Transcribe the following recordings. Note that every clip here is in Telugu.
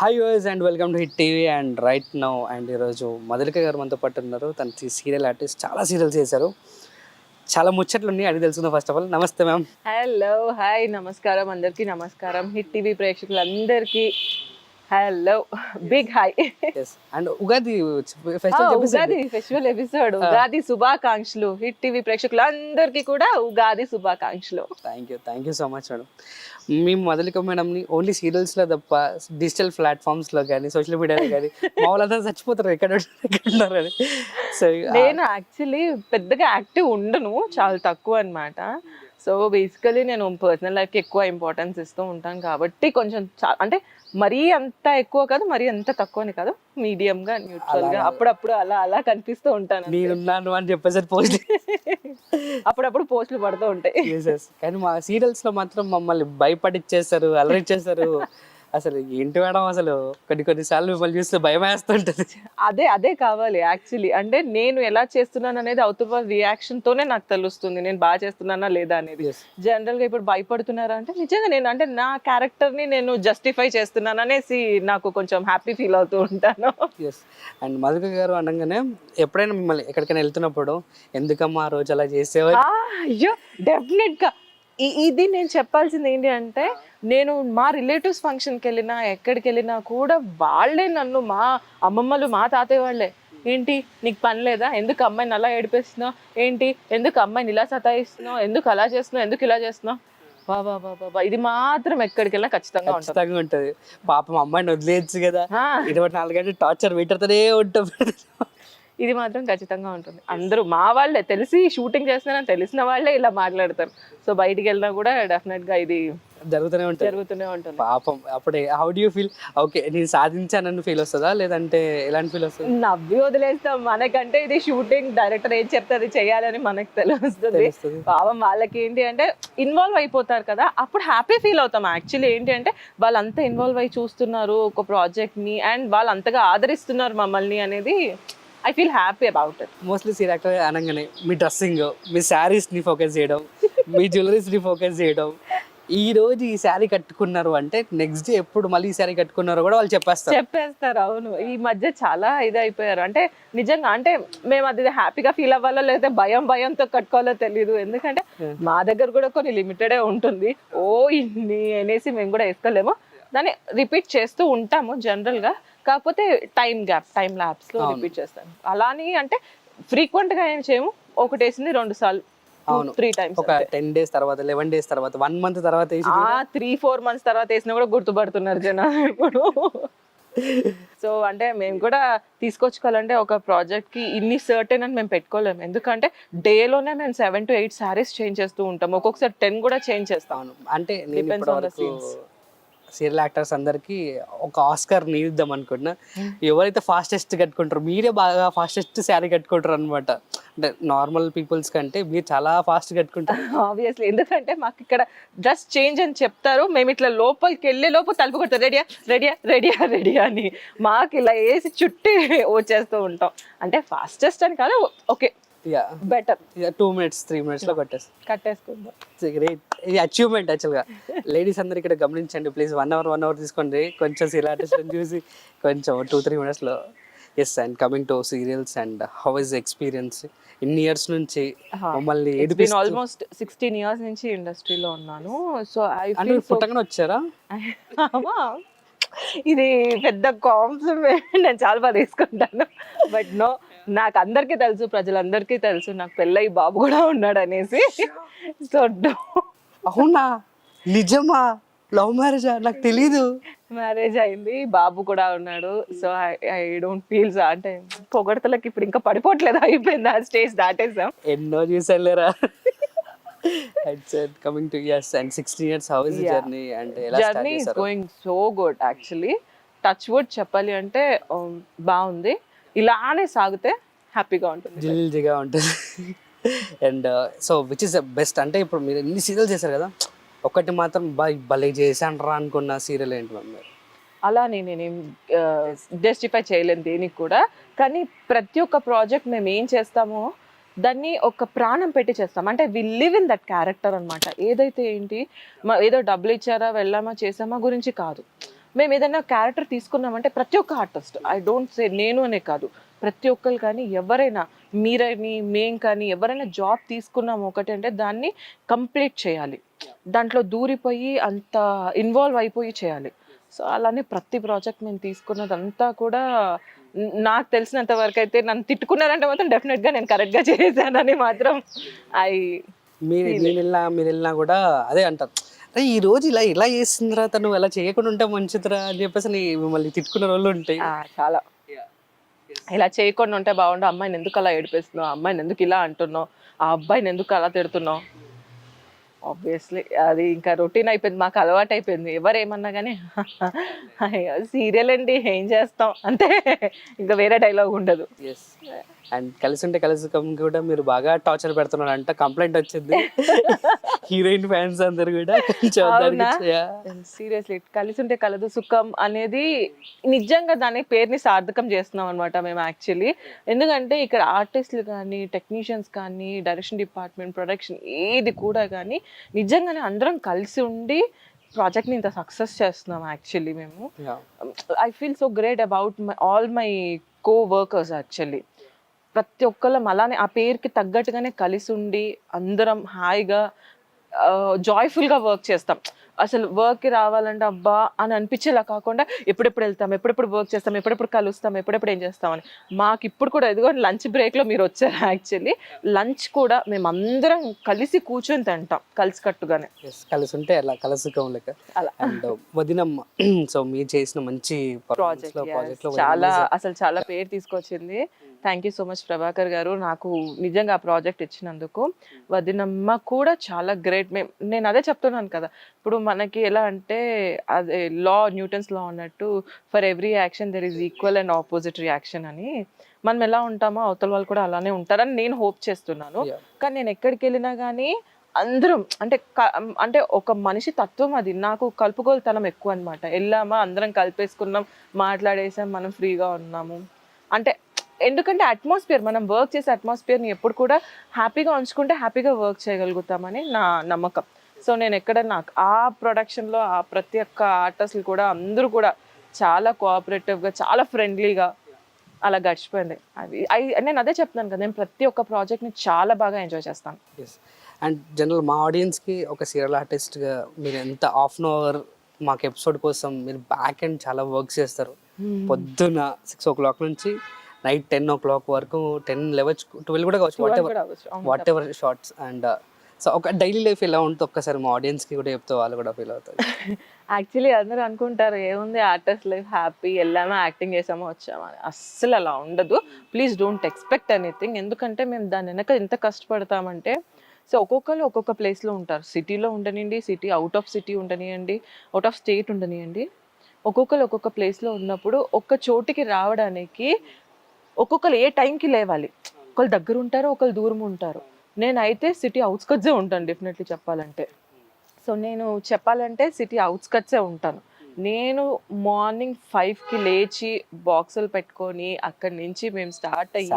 Hi yours and welcome to hit TV and right now and ఈరోజు మధులిక గారు మనతో పాటు ఉన్నారు. తన సీరియల్ ఆర్టిస్ట్, చాలా సీరియల్స్ చేశారు, చాలా ముచ్చట్లు ఉన్నాయి, అది తెలుసుకుందాం. ఫస్ట్ ఆఫ్ ఆల్ నమస్తే మ్యామ్. హలో హాయ్ నమస్కారం, అందరికీ నమస్కారం. హిట్ టీవీ ప్రేక్షకులందరికీ hello, big hi. Yes and Ugadi festival Ugadi festival episode, Ugadi శుభాకాంక్షలు. హిట్ టీవీ ప్రేక్షకులందరికీ కూడా ఉగాది శుభాకాంక్షలు. Thank you so much madam. మేము మధులిక మేడంని ఓన్లీ సీరియల్స్లో తప్ప డిజిటల్ ప్లాట్ఫామ్స్లో కానీ సోషల్ మీడియాలో కానీ మా వాళ్ళంతా చచ్చిపోతారు ఎక్కడ ఉన్నారని. సో నేను యాక్చువల్లీ పెద్దగా యాక్టివ్ ఉండను, చాలా తక్కువ అన్నమాట. సో బేసికలీ నేను పర్సనల్ లైఫ్కి ఎక్కువ ఇంపార్టెన్స్ ఇస్తూ ఉంటాను కాబట్టి కొంచెం అంటే మరీ అంత ఎక్కువ కాదు, మరీ అంత తక్కువని కాదు, మీడియంగా న్యూట్రల్గా అప్పుడప్పుడు అలా అలా కనిపిస్తూ ఉంటాను. నేనున్నాను అని చెప్పేసరి పోస్ట్ అప్పుడప్పుడు పోస్టులు పడుతూ ఉంటాయి. కానీ మా సీరియల్స్లో మాత్రం మమ్మల్ని భయపడిచ్చేస్తారు, అలరిచ్చేస్తారు. అసలు ఏంటి మేడం, అసలు కొన్నిసార్లు మిమ్మల్ని చూస్తే భయం వేస్తుంటది. అదే కావాలి యాక్చువల్లీ. అంటే నేను ఎలా చేస్తున్నాను అనేది అవుతున్న రియాక్షన్ తోనే నాకు తెలుస్తుంది నేను బాగా చేస్తున్నానా లేదా అనేది. జనరల్ గా ఇప్పుడు భయపడుతున్నారా అంటే నిజంగా నేను అంటే నా క్యారెక్టర్ ని నేను జస్టిఫై చేస్తున్నాను అనేసి నాకు కొంచెం హ్యాపీ ఫీల్ అవుతూ ఉంటాను. అండ్ మధుక గారు అనగానే ఎప్పుడైనా మిమ్మల్ని ఎక్కడికైనా వెళ్తున్నప్పుడు ఎందుకమ్మా ఆ రోజు అలా చేసేవారు? అయ్యో డెఫినెట్ గా ఇది నేను చెప్పాల్సింది ఏంటి అంటే, నేను మా రిలేటివ్స్ ఫంక్షన్కి వెళ్ళినా ఎక్కడికి వెళ్ళినా కూడా వాళ్ళే నన్ను, మా అమ్మమ్మలు మా తాతయ్య వాళ్ళే, ఏంటి నీకు పని లేదా, ఎందుకు అమ్మాయిని అలా ఏడిపిస్తున్నావు, ఏంటి ఎందుకు అమ్మాయిని ఇలా సతాయిస్తున్నావు, ఎందుకు అలా చేస్తున్నావు, ఎందుకు ఇలా చేస్తున్నావు, బాబా ఇది మాత్రం ఎక్కడికి వెళ్ళినా ఖచ్చితంగా ఉంటుంది. పాపం అమ్మాయిని వదిలేయచ్చు కదా, 24 గంటలు టార్చర్ పెట్టనే ఉంటాం. ఇది మాత్రం ఖచ్చితంగా ఉంటుంది. అందరూ మా వాళ్ళే, తెలిసి షూటింగ్ చేస్తున్నారని తెలిసిన వాళ్ళే ఇలా మాట్లాడతారు. సో బయటికి వెళ్ళినా కూడా డెఫినెట్ గా ఇది జరుగుతూనే ఉంటుంది. పాపం అప్పుడే how do you feel? Okay నేను సాధించానని ఫీల్ వస్తుందా, లేదంటే ఎలాంటి ఫీల్ వస్తుంది? నవ్వి వదిలేస్తాం. మనకంటే ఇది షూటింగ్, డైరెక్టర్ ఏం చెప్తే అది చేయాలని మనకు తెలుస్తుంది. పాపం వాళ్ళకి ఏంటి అంటే ఇన్వాల్వ్ అయిపోతారు కదా, అప్పుడు హ్యాపీ ఫీల్ అవుతాం. యాక్చువల్లీ ఏంటి అంటే వాళ్ళంతా ఇన్వాల్వ్ అయి చూస్తున్నారు ఒక ప్రాజెక్ట్ ని, అండ్ వాళ్ళు అంతగా ఆదరిస్తున్నారు మమ్మల్ని అనేది I feel happy about it. Mostly serial అనగానే మీ డ్రెస్సింగ్, మీ శారీస్ని ఫోకస్ చేయడం, మీ జ్యువెలరీస్ని ఫోకస్ చేయడం. ఈ రోజు ఈ శారీ కట్టుకున్నారు అంటే నెక్స్ట్ డే ఎప్పుడు మళ్ళీ ఈ శారీ కట్టుకున్నారో కూడా వాళ్ళు చెప్పేస్తారు. అవును, ఈ మధ్య చాలా ఇది అయిపోయారు. అంటే నిజంగా అంటే మేము అది హ్యాపీగా ఫీల్ అవ్వాలో లేకపోతే భయంతో కట్టుకోవాలో తెలియదు. ఎందుకంటే మా దగ్గర కూడా కొన్ని లిమిటెడే ఉంటుంది. ఇన్ని అనేసి మేము కూడా వేసుకోలేము, దాన్ని రిపీట్ చేస్తూ ఉంటాము జనరల్గా. కాకపోతే టైం ల్యాబ్స్ లో రిపీట్ చేస్తాను. అలాని అంటే ఫ్రీక్వెంట్ గా ఏం చేయము, ఒకటి వేసింది 2 సార్లు, 3 times. ఒక 10 days తర్వాత, 11 days తర్వాత, 1 month తర్వాత, 3-4 months తర్వాత వేసినా కూడా గుర్తుపడుతున్నారు జనాలు ఇప్పుడు. సో అంటే మేము కూడా తీసుకొచ్చుకోవాలంటే ఒక ప్రాజెక్ట్ కి ఇన్ని సర్టెన్ అని మేము పెట్టుకోలేము. ఎందుకంటే డేలోనే మేము 7 to 8 sarees చేంజ్ చేస్తూ ఉంటాం, ఒక్కొక్కసారి 10 కూడా చేంజ్ చేస్తాం. అంటే సీరియల్ యాక్టర్స్ అందరికి ఒక ఆస్కర్ ఇద్దాం అనుకుంటున్నా. ఎవరైతే ఫాస్టెస్ట్ కట్టుకుంటారు, మీరే బాగా ఫాస్టెస్ట్ శారీ కట్టుకుంటారు అనమాట. అంటే నార్మల్ పీపుల్స్ కంటే మీరు చాలా ఫాస్ట్ కట్టుకుంటారు. ఆబ్వియస్లీ, ఎందుకంటే మాకు ఇక్కడ డ్రెస్ చేంజ్ అని చెప్తారు, మేము ఇట్లా లోపలికి వెళ్ళే లోపు తలుపు కొడతారు, రెడీయా అని మాకు ఇలా వేసి చుట్టి వచ్చేస్తూ ఉంటాం. అంటే ఫాస్టెస్ట్ అని కాదు, ఓకే బెటర్ 2 minutes 3 minutes లో కట్టేసుకుందాం. గ్రేట్, ఇది అచీవ్మెంట్ యాక్చువల్గా. లేడీస్ అందరు ఇక్కడ గమనించండి ప్లీజ్. 1 hour తీసుకోండి, కొంచెం సీరియల్ ఆర్టిస్ట్ చూసి కొంచెం 2-3 minutes లో. Yes, and coming to serials and how is experience? ఇన్ని ఇయర్స్ నుంచి మమ్మల్ని ఆల్మోస్ట్ 16 years నుంచి ఇండస్ట్రీలో ఉన్నాను. సో పుట్టగానే వచ్చారా? ఇది పెద్ద కాంప్లిమెంట్, నేను చాలా బాగా తీసుకుంటాను. బట్ నో, నాకు అందరికీ తెలుసు, ప్రజలందరికీ తెలుసు నాకు పెళ్ళయి బాబు కూడా ఉన్నాడు అనేసి. సో అవునా, నిజమా? లవ్ మ్యారేజా? నాకు తెలీదు. మ్యారేజ్ అయింది, బాబు కూడా ఉన్నాడు. సో ఐ డోంట్ ఫీల్ అంటే పొగడతలకి ఇప్పుడు ఇంకా పడిపోవట్లేదు, అయిపోయింది ఆ స్టేజ్ దాటేసాం. ఎన్నో చూసానులేరా. Coming to yes and 16 years, how is the journey and journey is going so good actually. Touch wood చెప్పాలి అంటే బాగుంది, ఇలానే సాగితే హ్యాపీగా ఉంటుంది, జిల్జిగా ఉంటుంది. And so which is the best? అంటే ఇప్పుడు మీరు ఎన్ని సీరియల్ చేశారు కదా, ఒకటి మాత్రం భలే చేశాను రా అనుకున్న సీరియల్ ఏంటి మమ్మీ? అలా నేనేం జస్టిఫై చేయలేను దేనికి కూడా. కానీ ప్రతి ఒక్క ప్రాజెక్ట్ మేము ఏం చేస్తామో దాన్ని ఒక ప్రాణం పెట్టి చేస్తాం. అంటే we live in that character అనమాట. ఏదైతే ఏంటి ఏదో డబ్బులు ఇచ్చారా వెళ్ళామా చేసామా గురించి కాదు, మేము ఏదైనా క్యారెక్టర్ తీసుకున్నామంటే ప్రతి ఒక్క ఆర్టిస్ట్, ఐ డోంట్ సే నేను అనే కాదు, ప్రతి ఒక్కరు కానీ ఎవరైనా, మీరని మేం కానీ ఎవరైనా జాబ్ తీసుకున్నాము ఒకటి అంటే దాన్ని కంప్లీట్ చేయాలి, దాంట్లో దూరిపోయి అంత ఇన్వాల్వ్ అయిపోయి చేయాలి. సో అలానే ప్రతి ప్రాజెక్ట్ నేను తీసుకున్నదంతా కూడా నాకు తెలిసినంత వరకు అయితే నన్ను తిట్టుకున్నారంటే మాత్రం డెఫినెట్గా నేను కరెక్ట్గా చేశానని మాత్రం ఐ మీరు వెళ్ళినా కూడా అదే అంటారు, అరే ఈ రోజు ఇలా ఇలా చేసిందిరా తను అలా చేయకుండా ఉంటే మంచిదిరా అని చెప్పేసి మిమ్మల్ని తిట్టుకున్న రోజులు ఉంటాయి. చాలా ఇలా చేయకుండా ఉంటే బాగుండు, అమ్మాయిని ఎందుకు అలా ఏడిపిస్తున్నావు, అమ్మాయిని ఎందుకు ఇలా అంటున్నావు, ఆ అబ్బాయిని ఎందుకు అలా తిడుతున్నావు. ఆబ్వియస్లీ అది ఇంకా రొటీన్ అయిపోయింది, మాకు అలవాటు అయిపోయింది. ఎవరేమన్నా కానీ సీరియల్ అండి ఏం చేస్తాం అంటే ఇంకా వేరే డైలాగ్ ఉండదు. ఎస్, అండ్ కలిసి ఉంటే కలిసి కూడా మీరు బాగా టార్చర్ పెడుతున్నారు అంట, కంప్లైంట్ వచ్చింది హీరోయిన్ ఫ్యాన్స్ అందరు కూడా. సీరియస్లీ కలిసి ఉంటే కలదు సుఖం అనేది నిజంగా దాని పేరుని సార్థకం చేస్తున్నాం అనమాట మేము యాక్చువల్లీ. ఎందుకంటే ఇక్కడ ఆర్టిస్టులు కానీ టెక్నీషియన్స్ కానీ డైరెక్షన్ డిపార్ట్మెంట్ ప్రొడక్షన్ ఏది కూడా కానీ నిజంగానే అందరం కలిసి ఉండి ప్రాజెక్ట్ని ఇంత సక్సెస్ చేస్తున్నాం యాక్చువల్లీ మేము. I feel so great about all my co workers actually. ప్రతి ఒక్కళ్ళం అలానే ఆ పేరుకి తగ్గట్టుగానే కలిసి ఉండి అందరం హాయిగా జాయ్ఫుల్గా వర్క్ చేస్తాం. అసలు వర్క్కి రావాలంటే అబ్బా అని అనిపించేలా కాకుండా ఎప్పుడెప్పుడు వెళ్తాం, ఎప్పుడెప్పుడు వర్క్ చేస్తాం, ఎప్పుడెప్పుడు కలుస్తాం, ఎప్పుడెప్పుడు ఏం చేస్తామని. మాకు ఇప్పుడు కూడా ఎదుగో లంచ్ బ్రేక్లో మీరు వచ్చారు యాక్చువల్లీ, లంచ్ కూడా మేము అందరం కలిసి కూర్చొని తింటాం కలిసి కట్టుగానే. కలిసి ఉంటే అలా కలసుకం లెక్క అలా. అండ్ వదినమ్మ, సో మీరు చేసిన మంచి ప్రాజెక్ట్ చాలా అసలు చాలా పేరు తీసుకొచ్చింది. Thank you so much Prabhakar గారు నాకు నిజంగా ఆ ప్రాజెక్ట్ ఇచ్చినందుకు. వదినమ్మ కూడా చాలా గ్రేట్. నేను అదే చెప్తున్నాను కదా, ఇప్పుడు మనకి ఎలా అంటే అదే న్యూటన్స్ లా అన్నట్టు for every action there is equal and opposite reaction అని. మనం ఎలా ఉంటామో అవతల వాళ్ళు కూడా అలానే ఉంటారని నేను హోప్ చేస్తున్నాను. కానీ నేను ఎక్కడికి వెళ్ళినా కానీ అందరం అంటే ఒక మనిషి తత్వం అది. నాకు కలుపుకోలుతనం ఎక్కువ అనమాట. వెళ్ళామా అందరం కలిపేసుకున్నాం, మాట్లాడేసాం, మనం ఫ్రీగా ఉన్నాము అంటే. ఎందుకంటే అట్మాస్ఫియర్, మనం వర్క్ చేసే అట్మాస్ఫియర్ని ఎప్పుడు కూడా హ్యాపీగా ఉంచుకుంటే హ్యాపీగా వర్క్ చేయగలుగుతామని నా నమ్మకం. సో నేను ఎక్కడ నాకు ఆ ప్రొడక్షన్లో ఆ ప్రతి ఒక్క ఆర్టిస్టులు కూడా అందరూ కూడా చాలా కోఆపరేటివ్గా చాలా ఫ్రెండ్లీగా అలా గడిచిపోయింది. నేను అదే చెప్తున్నాను కదా, నేను ప్రతి ఒక్క ప్రాజెక్ట్ని చాలా బాగా ఎంజాయ్ చేస్తాను. అండ్ జనరల్ మా ఆడియన్స్కి ఒక సీరియల్ ఆర్టిస్ట్గా మీరు ఎంత హాఫ్ అన్ అవర్ మాకు ఎపిసోడ్ కోసం మీరు బ్యాక్ అండ్ చాలా వర్క్ చేస్తారు. పొద్దున్న 6 o'clock నుంచి నైట్ 10 o'clock వరకు, 10, 11, 12 కూడా కావచ్చు, whatever shorts. And so ఒక డైలీ లైఫ్ ఎలా ఉంటుంది ఒక్కసారి మా ఆడియన్స్కి కూడా చెప్తే వాళ్ళు కూడా ఫీల్ అవుతారు. యాక్చువల్లీ అందరూ అనుకుంటారు ఏముంది ఆర్టిస్ట్ లైఫ్ హ్యాపీ, వెళ్ళామో యాక్టింగ్ చేసామో వచ్చామో అని. అస్సలు అలా ఉండదు. Please don't expect anything. ఎందుకంటే మేము దాని వెనక ఎంత కష్టపడతామంటే, సో ఒక్కొక్కరు ఒక్కొక్క ప్లేస్లో ఉంటారు. సిటీలో ఉండనివ్వండి, సిటీ అవుట్ ఆఫ్ సిటీ ఉండనివ్వండి, అవుట్ ఆఫ్ స్టేట్ ఉండనివ్వండి, ఒక్కొక్కరు ఒక్కొక్క ప్లేస్లో ఉన్నప్పుడు ఒక్క చోటికి రావడానికి ఒక్కొక్కరు ఏ టైంకి లేవాలి. ఒకళ్ళు దగ్గర ఉంటారు, ఒకళ్ళు దూరం ఉంటారు. నేనైతే సిటీ అవుట్స్కట్సే ఉంటాను డెఫినెట్లీ చెప్పాలంటే. సో నేను చెప్పాలంటే సిటీ అవుట్స్కట్సే ఉంటాను. నేను మార్నింగ్ 5కి లేచి బాక్సులు పెట్టుకొని అక్కడి నుంచి మేము స్టార్ట్ అయ్యి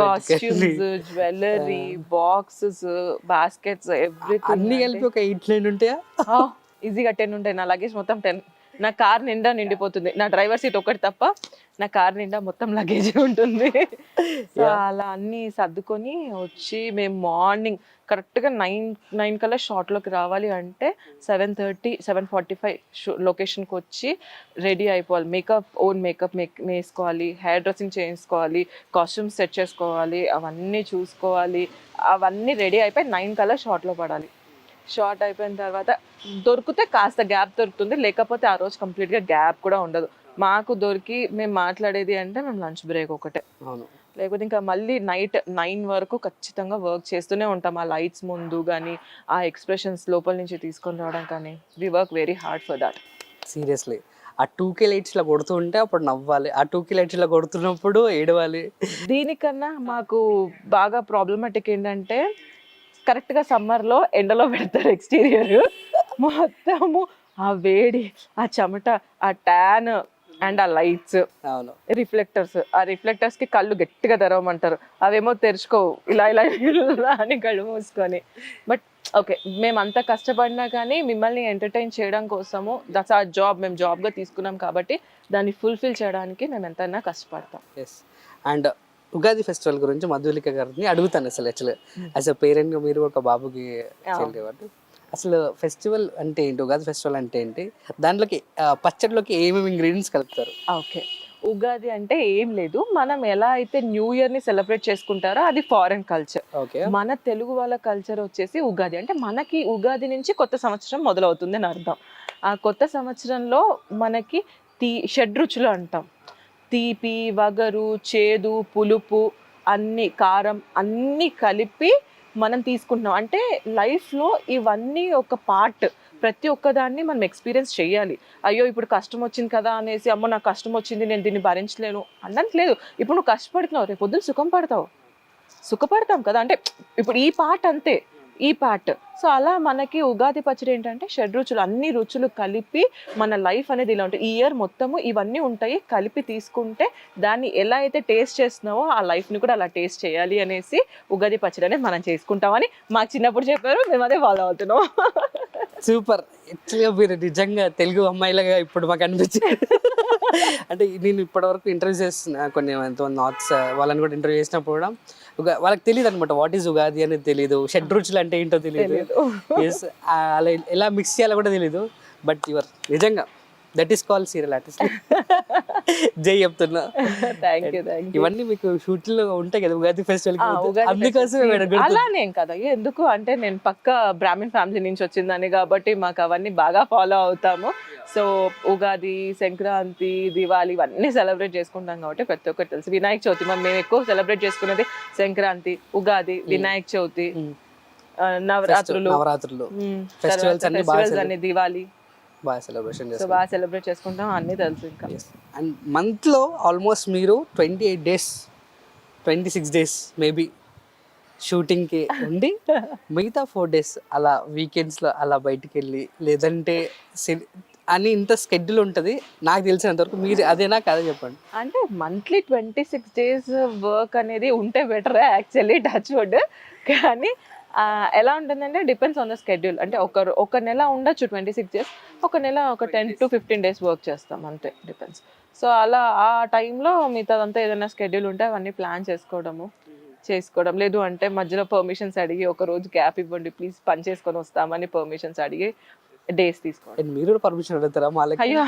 costumes, jewellery, boxes, baskets, everything అన్ని కలిపి ఒక 8-9 ఉంటాయా? ఈజీగా 10 ఉంటాయి. నా లగేజ్ మొత్తం 10. నా కార్ నిండా నిండిపోతుంది. నా డ్రైవర్ సీట్ ఒకటి తప్ప నా కార్ నిండా మొత్తం లగేజ్ ఉంటుంది. సో అలా అన్నీ సర్దుకొని వచ్చి మేము మార్నింగ్ కరెక్ట్గా 9 కల్లా షార్ట్లోకి రావాలి అంటే 7:30, 7:45 లొకేషన్కి వచ్చి రెడీ అయిపోవాలి. ఓన్ మేకప్ వేసుకోవాలి, హెయిర్ డ్రెస్సింగ్ చేయించుకోవాలి, కాస్ట్యూమ్స్ సెట్ చేసుకోవాలి, అవన్నీ చూసుకోవాలి. అవన్నీ రెడీ అయిపోయి 9 కల్లా షార్ట్లో పడాలి. షార్ట్ అయిపోయిన తర్వాత దొరికితే కాస్త గ్యాప్ దొరుకుతుంది, లేకపోతే ఆ రోజు కంప్లీట్గా గ్యాప్ కూడా ఉండదు. మాకు దొరికి మేము మాట్లాడేది అంటే మేము లంచ్ బ్రేక్ ఒకటే, లేకపోతే ఇంకా మళ్ళీ నైట్ 9 వరకు ఖచ్చితంగా వర్క్ చేస్తూనే ఉంటాం. ఆ లైట్స్ ముందు కానీ ఆ ఎక్స్ప్రెషన్స్ లోపల నుంచి తీసుకొని రావడం కానీ we work very hard for that. Seriously ఆ 2K lights ఇలా కొడుతూ ఉంటే అప్పుడు నవ్వాలి, ఆ 2K lights ఇలా కొడుతున్నప్పుడు ఏడవాలి. దీనికన్నా మాకు బాగా ప్రాబ్లమాటిక్ ఏంటంటే కరెక్ట్గా సమ్మర్లో ఎండలో పెడతారు ఎక్స్టీరియర్, మొత్తము ఆ వేడి, ఆ చెమట, ఆ ట్యాన్, అండ్ ఆ లైట్స్, అవును. రిఫ్లెక్టర్స్, ఆ రిఫ్లెక్టర్స్ కి కళ్ళు గట్టిగా తెరవమంటారు, అవేమో తెరుచుకోవు, ఇలా ఇలా ఇలా అని కళ్ళు మూసుకొని. బట్ ఓకే, మేము అంత కష్టపడినా కానీ మిమ్మల్ని ఎంటర్టైన్ చేయడం కోసము, దట్స్ ఆ జాబ్, మేము జాబ్గా తీసుకున్నాం కాబట్టి దాన్ని ఫుల్ఫిల్ చేయడానికి మేము ఎంతైనా కష్టపడతాం. ఎస్. అండ్ ఉగాది ఫెస్టివల్ గురించి మధులిక గారిని అడుగుతాను అసలు యాక్చువల్గా యాజ్ అ పేరెంట్గా మీరు ఒక బాబుకి చెల్లి కాబట్టి అసలు ఫెస్టివల్ అంటే ఏంటి, ఉగాది ఫెస్టివల్ అంటే ఏంటి, దాంట్లోకి పచ్చడిలోకి ఏమేమి ఇంగ్రీడియంట్స్ కలుపుతారు? ఓకే, ఉగాది అంటే ఏం లేదు, మనం ఎలా అయితే న్యూ ఇయర్ ని సెలబ్రేట్ చేసుకుంటారో అది ఫారెన్ కల్చర్. ఓకే. మన తెలుగు వాళ్ళ కల్చర్ వచ్చేసి ఉగాది అంటే మనకి ఉగాది నుంచి కొత్త సంవత్సరం మొదలవుతుంది అని అర్థం. ఆ కొత్త సంవత్సరంలో మనకి షడ్రుచులు అంటాం, తీపి, వగరు, చేదు, పులుపు, అన్ని కారం అన్నీ కలిపి మనం తీసుకుంటున్నాం. అంటే లైఫ్లో ఇవన్నీ ఒక పార్ట్, ప్రతి ఒక్కదాన్ని మనం ఎక్స్పీరియన్స్ చేయాలి. అయ్యో ఇప్పుడు కష్టం వచ్చింది కదా అనేసి, అమ్మో నాకు కష్టం వచ్చింది నేను దీన్ని భరించలేను అన్నది లేదు. ఇప్పుడు నువ్వు కష్టపడుతున్నావు, రేపు పొద్దున్న సుఖం పడతావు, సుఖపడతాం కదా. అంటే ఇప్పుడు ఈ పార్ట్ అంతే, ఈ పార్ట్. సో అలా మనకి ఉగాది పచ్చడి ఏంటంటే షడ్రుచులు, అన్ని రుచులు కలిపి మన లైఫ్ అనేది ఇలా ఉంటుంది. ఈ ఇయర్ మొత్తము ఇవన్నీ ఉంటాయి, కలిపి తీసుకుంటే దాన్ని ఎలా అయితే టేస్ట్ చేస్తున్నావో ఆ లైఫ్ని కూడా అలా టేస్ట్ చేయాలి అనేసి ఉగాది పచ్చడి అనేది మనం చేసుకుంటామని మాకు చిన్నప్పుడు చెప్పారు, మేము అదే ఫాలో అవుతున్నాం. సూపర్. యాక్చువల్గా మీరు నిజంగా తెలుగు అమ్మాయిలాగా ఇప్పుడు మాకు అనిపించింది. అంటే నేను ఇప్పటివరకు ఇంటర్వ్యూ చేస్తున్నా కొన్ని ఎంతమంది నార్త్స్ వాళ్ళని కూడా ఇంటర్వ్యూ చేసినప్పుడు కూడా వాళ్ళకి తెలియదు అనమాట వాట్ ఈజ్ ఉగాది అనేది తెలియదు, షడ్రుచులు అంటే ఏంటో తెలియదు, ఎస్ అలా ఎలా మిక్స్ చేయాలో కూడా తెలియదు. బట్ యువర్ నిజంగా that is call serial artist. జై చెప్తున్నా. Thank you. ఇవన్నీ మీకు షూట్లో ఉంటాయి కదా ఉగాది ఫెస్టివల్, అందుకోసం అలానేం కదా, ఎందుకు అంటే నేను పక్క బ్రాహ్మణ్ ఫ్యామిలీ నుంచి వచ్చిందని కాబట్టి మాకు అవన్నీ బాగా ఫాలో అవుతాము. సో ఉగాది, సంక్రాంతి, దివాళీ ఇవన్నీ సెలబ్రేట్ చేసుకుంటాం కాబట్టి ప్రతి ఒక్కటి తెలుసు. వినాయక చవితి మేము ఎక్కువ సెలబ్రేట్ చేసుకునేది సంక్రాంతి, ఉగాది, వినాయక చవితి, నవరాత్రులు ఫెస్టివల్స్ అన్ని, దివాళీ బాగా సెలబ్రేషన్ సో బాగా సెలబ్రేట్ చేసుకుంటాం, అన్నీ తెలుసు. ఇంకా అండ్ మంత్లో ఆల్మోస్ట్ మీరు 28 days 26 days మేబీ షూటింగ్కి ఉండి మిగతా 4 days అలా వీకెండ్స్లో అలా బయటికి వెళ్ళి లేదంటే అని ఇంత స్కెడ్యూల్ ఉంటుంది నాకు తెలిసినంతవరకు. మీరు అదేనా కాదా చెప్పండి. అంటే మంత్లీ 26 days వర్క్ అనేది ఉంటే బెటర్ యాక్చువల్లీ, టచ్ వుడ్. కానీ ఎలా ఉంటుందంటే డిపెండ్స్ ఆన్ ద స్కెడ్యూల్. అంటే ఒక నెల ఉండొచ్చు 26 days, ఒక నెల ఒక 10 to 15 days వర్క్ చేస్తాం అంతే, డిపెండ్స్. సో అలా ఆ టైంలో మిగతాదంతా ఏదైనా స్కెడ్యూల్ ఉంటే అవన్నీ ప్లాన్ చేసుకోవడం, లేదు అంటే మధ్యలో పర్మిషన్స్ అడిగి ఒక రోజు గ్యాప్ ఇవ్వండి ప్లీజ్ పని చేసుకొని వస్తామని పర్మిషన్స్ అడిగి డేస్ తీసుకోండి. మీరు కూడా పర్మిషన్ అడుగుతారా? అయ్యో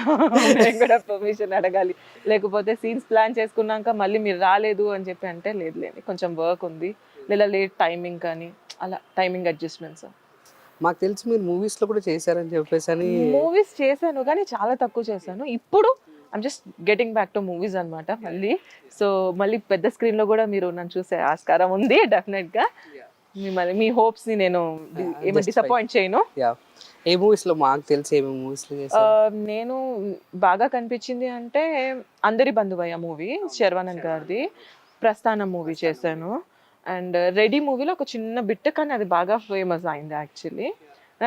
నేను కూడా పర్మిషన్ అడగాలి, లేకపోతే సీన్స్ ప్లాన్ చేసుకున్నాక మళ్ళీ మీరు రాలేదు అని చెప్పి అంటే లేదులేండి కొంచెం వర్క్ ఉంది, లేదా లేట్ టైమింగ్ కానీ అలా టైమింగ్ అడ్జస్ట్మెంట్స్. మాకు తెలిసి మీరు మూవీస్లో కూడా చేశారని చెప్పేసి అని. మూవీస్ చేశాను కానీ చాలా తక్కువ చేశాను. ఇప్పుడు I'm just getting back to movies అనమాట మళ్ళీ. సో మళ్ళీ పెద్ద స్క్రీన్లో కూడా మీరు నన్ను చూసే ఆస్కారం ఉంది డెఫినెట్గా. మిమ్మల్ని మీ హోప్స్ని నేను ఏమి డిసప్పాయింట్ చేయను. ఏ మూవీస్లో మాకు తెలిసి ఏమేమి మూవీస్లో నేను బాగా కనిపించింది అంటే అందరి బంధువయ్య మూవీ శర్వానంద్ గారిది, ప్రస్థానం మూవీ చేశాను, అండ్ రెడీ మూవీలో ఒక చిన్న బిట్, కానీ అది బాగా ఫేమస్ అయింది యాక్చువల్లీ.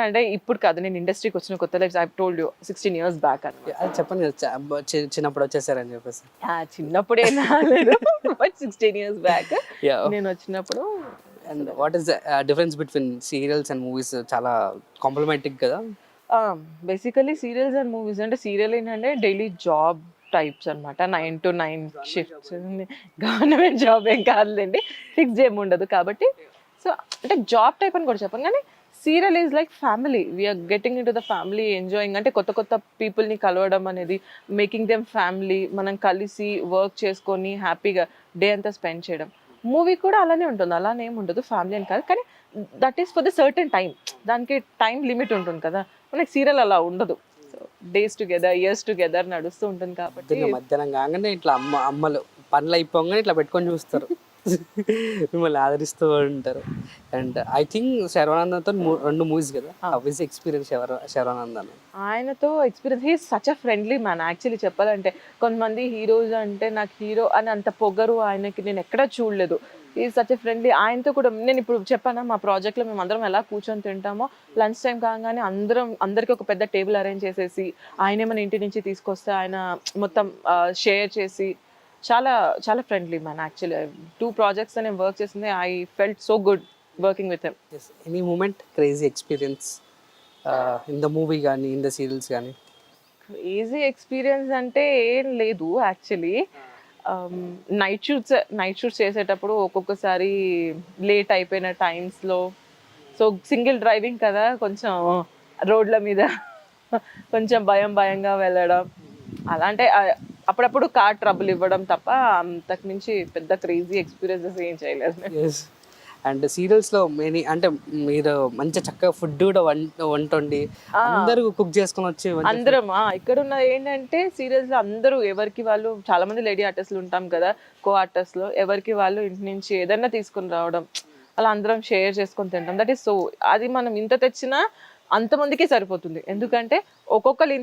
అంటే ఇప్పుడు కాదు, నేను ఇండస్ట్రీకి వచ్చిన కొత్త life I told you 16 years back అని. అది చెప్పండి చిన్నప్పుడు వచ్చేసారని చెప్పేసి. చిన్నప్పుడు ఏం రాలేదు, 16 years బ్యాక్ నేను వచ్చినప్పుడు. And what is the difference between serials and movies? చాలా కాంప్లిమెంటింగ్ కదా. బేసికలీ సీరియల్స్ అండ్ మూవీస్ అంటే సీరియల్ ఏంటంటే డైలీ జాబ్ టైప్స్ అనమాట, 9 to 9 షిఫ్ట్స్, గవర్నమెంట్ జాబ్ ఏం కాదులేండి, ఫిక్స్ ఏమి ఉండదు కాబట్టి. సో అంటే జాబ్ టైప్ అని కూడా చెప్పాను, కానీ serial is like family, we are getting into the family, enjoying. అంటే కొత్త కొత్త పీపుల్ని కలవడం అనేది, మేకింగ్ దెమ్ ఫ్యామిలీ, మనం కలిసి వర్క్ చేసుకొని హ్యాపీగా డే అంతా స్పెండ్ చేయడం. మూవీ కూడా అలానే ఉంటుంది, అలానే ఏమి ఉండదు, ఫ్యామిలీ అని కాదు, కానీ that is for the certain time, దానికి టైం లిమిట్ ఉంటుంది కదా. మనకి సీరియల్ అలా ఉండదు, so days together, years together నడుస్తూ ఉంటుంది కాబట్టి. మధ్యాహ్నం కాగానే ఇట్లా అమ్మలు పనులు అయిపోగానే ఇట్లా పెట్టుకొని చూస్తారు, మిమ్మల్ని ఆదరిస్తూ ఉంటారు. అండ్ ఐ థింక్ శర్వానందంతో 2 మూవీస్ కదా, ఆబ్వియస్ ఎక్స్పీరియన్స్ శర్వానందన్. ఆయనతో experience, he such a friendly man actually చెప్పాలంటే. కొంతమంది హీరోస్ అంటే నాకు హీరో అని అంత పొగరు ఆయనకి నేను ఎక్కడా చూడలేదు. ఈ సచ్ ఫ్రెండ్లీ. ఆయనతో కూడా నేను ఇప్పుడు చెప్పానా మా ప్రాజెక్ట్లో మేము అందరం ఎలా కూర్చొని తింటామో, లంచ్ టైం కాగానే అందరికీ ఒక పెద్ద టేబుల్ అరేంజ్ చేసేసి, ఆయనే మన ఇంటి నుంచి తీసుకొస్తే ఆయన మొత్తం షేర్ చేసి, చాలా చాలా ఫ్రెండ్లీ మ్యాన్. యాక్చువల్లీ 2 ప్రాజెక్ట్స్ నేను వర్క్ చేసింది. I felt so good working with him. Any moment crazy experience in the movie కానీ ఇన్ ద సీరియల్స్ కానీ? ఈజీ ఎక్స్పీరియన్స్ అంటే ఏం లేదు యాక్చువల్లీ. నైట్ షూట్స్ చేసేటప్పుడు ఒక్కొక్కసారి లేట్ అయిపోయిన టైమ్స్లో, సో సింగిల్ డ్రైవింగ్ కదా, కొంచెం రోడ్ల మీద కొంచెం భయంగా వెళ్ళడం అలా. అంటే అప్పుడప్పుడు కార్ ట్రబుల్ ఇవ్వడం తప్ప అంతకు మించి పెద్ద క్రేజీ ఎక్స్పీరియన్సెస్ ఏం చేయలేదు. అండ్ సీరియల్స్ లో అంటే మీరు మంచి చక్కగా ఫుడ్ కూడా వంటండి అందరూ కుక్ చేసుకొని వచ్చి అందరం ఇక్కడ ఉన్నది ఏంటంటే సీరియల్స్ లో అందరూ ఎవరికి వాళ్ళు, చాలా మంది లేడీ ఆర్టిస్టులు ఉంటాం కదా, కో ఆర్టిస్ట్ లో ఎవరికి వాళ్ళు ఇంటి నుంచి ఏదైనా తీసుకొని రావడం, అలా అందరం షేర్ చేసుకొని తింటాం. దట్ ఈస్ సో, అది మనం ఇంత తెచ్చినా అంతమందికి సరిపోతుంది. ఎందుకంటే ఒక్కొక్కరు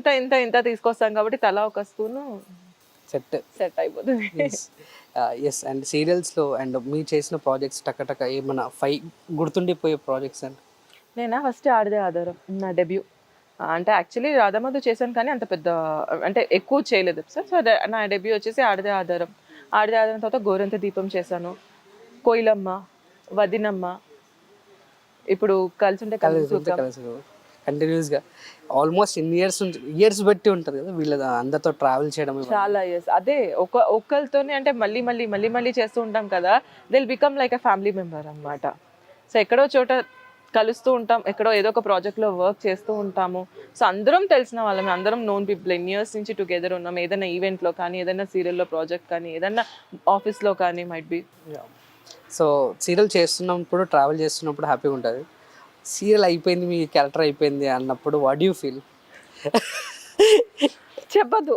ఇంత తీసుకొస్తాం కాబట్టి తలా ఒక స్పూను సెట్ అయిపోతుంది. ఎస్. అండ్ సీరియల్స్లో అండ్ మీరు చేసిన ప్రాజెక్ట్స్ టక ఏమన్నా 5 గుర్తుండిపోయే ప్రాజెక్ట్స్ అండి? నేనా ఫస్ట్ ఆడదే ఆధారం నా డెబ్యూ. అంటే యాక్చువల్లీ రాధామధు చేశాను కానీ అంత పెద్ద అంటే ఎక్కువ చేయలేదు సార్. సో నా డెబ్యూ వచ్చేసి ఆడదే ఆధారం తర్వాత గోరంత దీపం చేశాను, కోయిలమ్మ, వదినమ్మ, ఇప్పుడు కలిసి ఉంటే కలిసి కంటిన్యూస్గా ఆల్మోస్ట్ ఇయర్స్ బట్టి ఉంటుంది కదా వీళ్ళ అందరితో ట్రావెల్ చేయడం. చాలా ఇయర్స్ అదే ఒక్కరితోనే అంటే మళ్ళీ చేస్తూ ఉంటాం కదా, Dil become like a family member అన్నమాట. సో ఎక్కడో చోట కలుస్తూ ఉంటాం, ఎక్కడో ఏదో ఒక ప్రాజెక్ట్లో వర్క్ చేస్తూ ఉంటాము. సో అందరం తెలిసిన వాళ్ళం, అందరం నోన్ పీపుల్, ఎన్ని ఇయర్స్ నుంచి టుగెదర్ ఉన్నాం. ఏదైనా ఈవెంట్లో కానీ, ఏదైనా సీరియల్లో ప్రాజెక్ట్ కానీ, ఏదైనా ఆఫీస్లో కానీ మైట్ బి. సో సీరియల్ చేస్తున్నప్పుడు, ట్రావెల్ చేస్తున్నప్పుడు హ్యాపీగా ఉంటుంది. సీరియల్ అయిపోయింది, మీ క్యారెక్టర్ అయిపోయింది అన్నప్పుడు వాట్ యూ ఫీల్? చెప్పదు.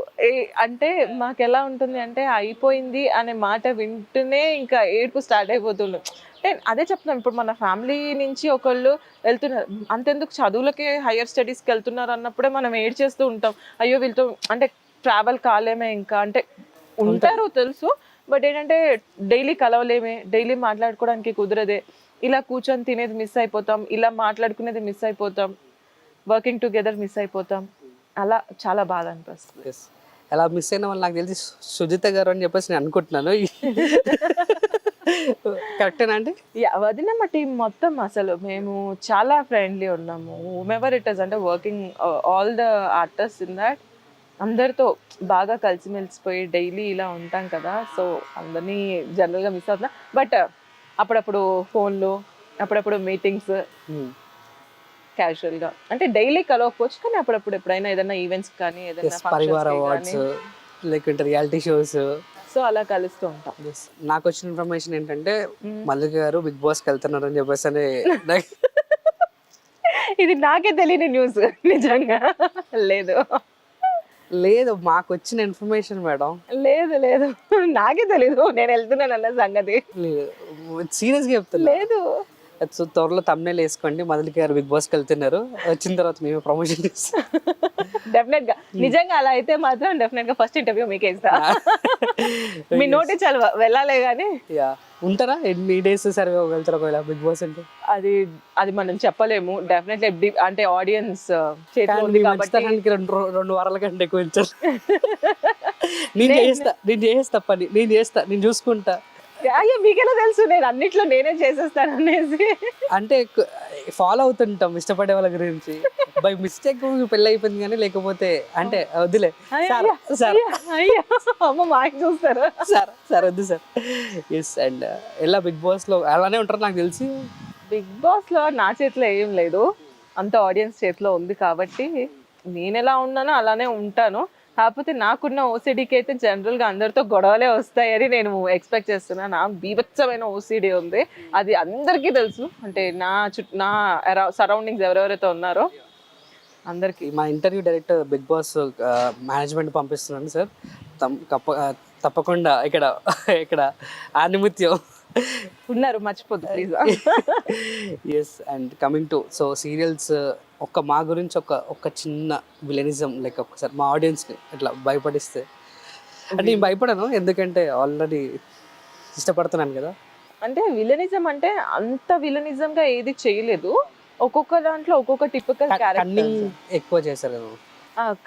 అంటే మాకు ఎలా ఉంటుంది అంటే అయిపోయింది అనే మాట వింటూనే ఇంకా ఏడుపు స్టార్ట్ అయిపోతున్నాం. అంటే అదే చెప్తున్నాం, ఇప్పుడు మన ఫ్యామిలీ నుంచి ఒకళ్ళు వెళ్తున్నారు, అంతెందుకు చదువులకి హయ్యర్ స్టడీస్కి వెళ్తున్నారు అన్నప్పుడే మనం ఏడ్చేస్తూ ఉంటాం. అయ్యో వీళ్ళతో అంటే ట్రావెల్ కాలేమే ఇంకా, అంటే ఉంటారు తెలుసు, బట్ ఏంటంటే డైలీ కలవలేమే, డైలీ మాట్లాడుకోవడానికి కుదరదే, ఇలా కూర్చొని తినేది మిస్ అయిపోతాం, ఇలా మాట్లాడుకునేది మిస్ అయిపోతాం, వర్కింగ్ టుగెదర్ మిస్ అయిపోతాం. అలా చాలా బాధ అనిపిస్తుంది. అలా మిస్ అయిన వాళ్ళు నాకు తెలిసి సుజిత గారు అని చెప్పేసి నేను అనుకుంటున్నాను. కరెక్టేనా అండి? వదినమ్మ టీం మొత్తం అసలు మేము చాలా ఫ్రెండ్లీ ఉన్నాము. హూమెవర్ ఇట్ ఇస్, అంటే working all the artist in that, అందరితో బాగా కలిసిమెలిసిపోయి డైలీ ఇలా ఉంటాం కదా. సో అందరినీ జనరల్గా మిస్ అవుతున్నా, బట్ అప్పుడప్పుడు ఫోన్లో, అప్పుడప్పుడు మీటింగ్స్ క్యాజువల్గా, అంటే డైలీ కలవకపోవచ్చు కానీ అప్పుడప్పుడు ఎప్పుడైనా ఏదైనా ఈవెంట్స్ కానీ, ఏదైనా పరివార అవార్డ్స్ లేకుంటే రియాలిటీ షోస్, సో అలా కలుస్తూ ఉంటాం. నాకు వచ్చిన ఇన్ఫర్మేషన్ ఏంటంటే మల్లిక గారు బిగ్ బాస్కి వెళ్తున్నారు అని చెప్పేసి అని. ఇది నాకే తెలియని న్యూస్ నిజంగా. లేదు మాకు వచ్చిన ఇన్ఫర్మేషన్ మేడం. లేదు నాకే తెలీదు నేను వెళ్తున్నాను అన్న సంగతి. సీరియస్గా చెప్తున్నా. లేదు, సో త్వరలో thumbnail వేసుకోండి, మల్లిక గారు బిగ్ బాస్కి వెళ్తున్నారు, వచ్చిన తర్వాత మేము ప్రమోషన్ చేస్తాం. డెఫినెట్ గా, నిజంగా అలా అయితే మాత్రం డెఫినెట్ గా ఫస్ట్ ఇంటర్వ్యూ మీకే ఇస్తా. మీ నోటి చాలా వెళ్ళాలే కానీ. ఉంటారా ఎన్ని డేస్ సర్వే వెళ్తారా ఒకవేళ బిగ్ బాస్ అంటే? అది మనం చెప్పలేము. డెఫినెట్లీ అంటే ఆడియన్స్ రెండు వారాల కంటే ఎక్కువ ఇచ్చారు. నేను చేస్తా పని, నేను చూసుకుంటా. అయ్యో మీకెలా తెలుసు నేను అన్నిట్లో నేనే చేసేస్తాను అనేసి? అంటే ఫాలో అవుతుంటాం ఇష్టపడే వాళ్ళ గురించి. బై మిస్టేక్ పెళ్ళి అయిపోయింది కానీ లేకపోతే అంటే వద్దులే అమ్మ మాకు చూస్తారు సార్ వద్దు సార్. ఎస్. అండ్ ఎలా బిగ్ బాస్ లో అలానే ఉంటారు నాకు తెలిసి. బిగ్ బాస్ లో నా చేతిలో ఏం లేదు, అంత ఆడియన్స్ చేతిలో ఉంది కాబట్టి నేను ఎలా ఉన్నానో అలానే ఉంటాను. కాకపోతే నాకున్న ఓసిడీకి అయితే జనరల్గా అందరితో గొడవలే వస్తాయని నేను ఎక్స్పెక్ట్ చేస్తున్నాను. నా బీభత్సమైన ఓసిడీ ఉంది, అది అందరికీ తెలుసు. అంటే నా సరౌండింగ్స్ ఎవరెవరైతే ఉన్నారో అందరికీ. మా interview director Bigg Boss management పంపిస్తున్నాను సార్, తప్పకుండా ఇక్కడ ఆనిముత్యం ఉన్నారు, మర్చిపోద్దు please. Yes. And coming to so serials, మా గురించి ఒక చిన్న విలనిజం లైక్ ఒకసారి మా ఆడియన్స్ని ఇట్లా భయపడిస్తే. అంటే నేను భయపడను, ఎందుకంటే ఆల్రెడీ ఇష్టపడుతున్నాను కదా. అంటే విలనిజం అంటే అంత విలనిజం గా ఏది చేయలేదు, ఒక్కొక్క దాంట్లో ఒక్కొక్క టిపికల్ కన్నింగ్ క్యారెక్టర్. ఎక్కువ చేశారు కదా.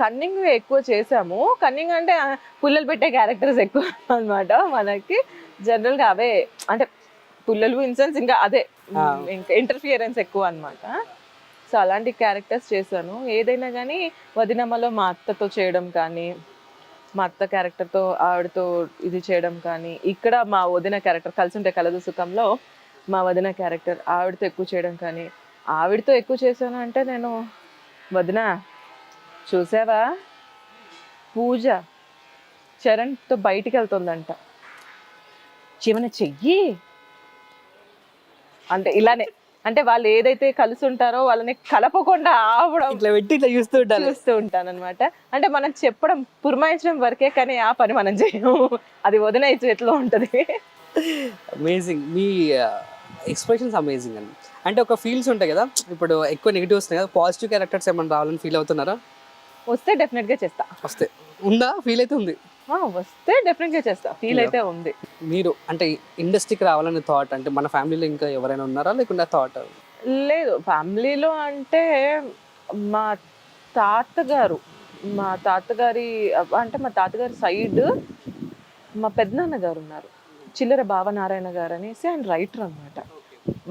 కన్నింగ్ ఎక్కువ చేసాము. కన్నింగ్ అంటే పుల్లలు పెట్టే క్యారెక్టర్స్ ఎక్కువ అన్నమాట మనకి. జనరల్ గా అవే అంటే పుల్లలు ఇన్ సెన్స్ ఇంకా అదే ఇంకా ఇంటర్ఫియరెన్స్ ఎక్కువ అన్నమాట. సో అలాంటి క్యారెక్టర్స్ చేశాను. ఏదైనా కానీ వదినమ్మలో మా అత్తతో చేయడం కానీ, మా అత్త క్యారెక్టర్తో ఆవిడతో ఇది చేయడం కానీ, ఇక్కడ మా వదిన క్యారెక్టర్ కలిసి ఉంటే కలదు సుఖంలో మా వదిన క్యారెక్టర్ ఆవిడతో ఎక్కువ చేయడం కానీ, ఆవిడతో ఎక్కువ చేశాను అంటే నేను వదిన చూసావా పూజ చరణ్తో బయటికి వెళ్తుందంట, ఏమైనా చెయ్యి అంటే ఇలానే, అంటే వాళ్ళు ఏదైతే కలిసి ఉంటారో వాళ్ళని కలపకుండా ఆవడం ఇట్లా పెట్టి ఇట్లా చూస్తూ ఉండాలి. చూస్తూ ఉంటాను అనమాట. అంటే మనం చెప్పడం పురమాయించడం వరకే, కానీ ఆ పని మనం చేయము, అది వదిన చేతిలో ఉంటది. అమేజింగ్, మీ ఎక్స్ప్రెషన్స్ అమేజింగ్ అండి. అంటే ఒక ఫీల్స్ ఉంటాయి కదా, ఇప్పుడు ఎక్కువ నెగిటివ్ వస్తున్నాయి కదా, పాజిటివ్ క్యారెక్టర్స్ ఏమైనా రావాలని ఫీల్ అవుతున్నారా? వస్తే డెఫినెట్ గా చేస్తా. వస్తే ఉందా? ఫీల్ అయితే ఉంది. వస్తే డెఫినెట్ గా చేస్తా, ఫీల్ అయితే ఉంది. మీరు అంటే ఇండస్ట్రీకి రావాలని థాట్ అంటే మన ఫ్యామిలీలో ఇంకా ఎవరైనా ఉన్నారా లేకుండా థాట్? లేదు, ఫ్యామిలీలో అంటే మా తాతగారు, మా తాతగారి అంటే మా తాతగారి సైడ్ మా పెద్దనాన్న గారు ఉన్నారు, చిల్లర భావనారాయణ గారు అనేసి. ఆయన రైటర్ అన్నమాట,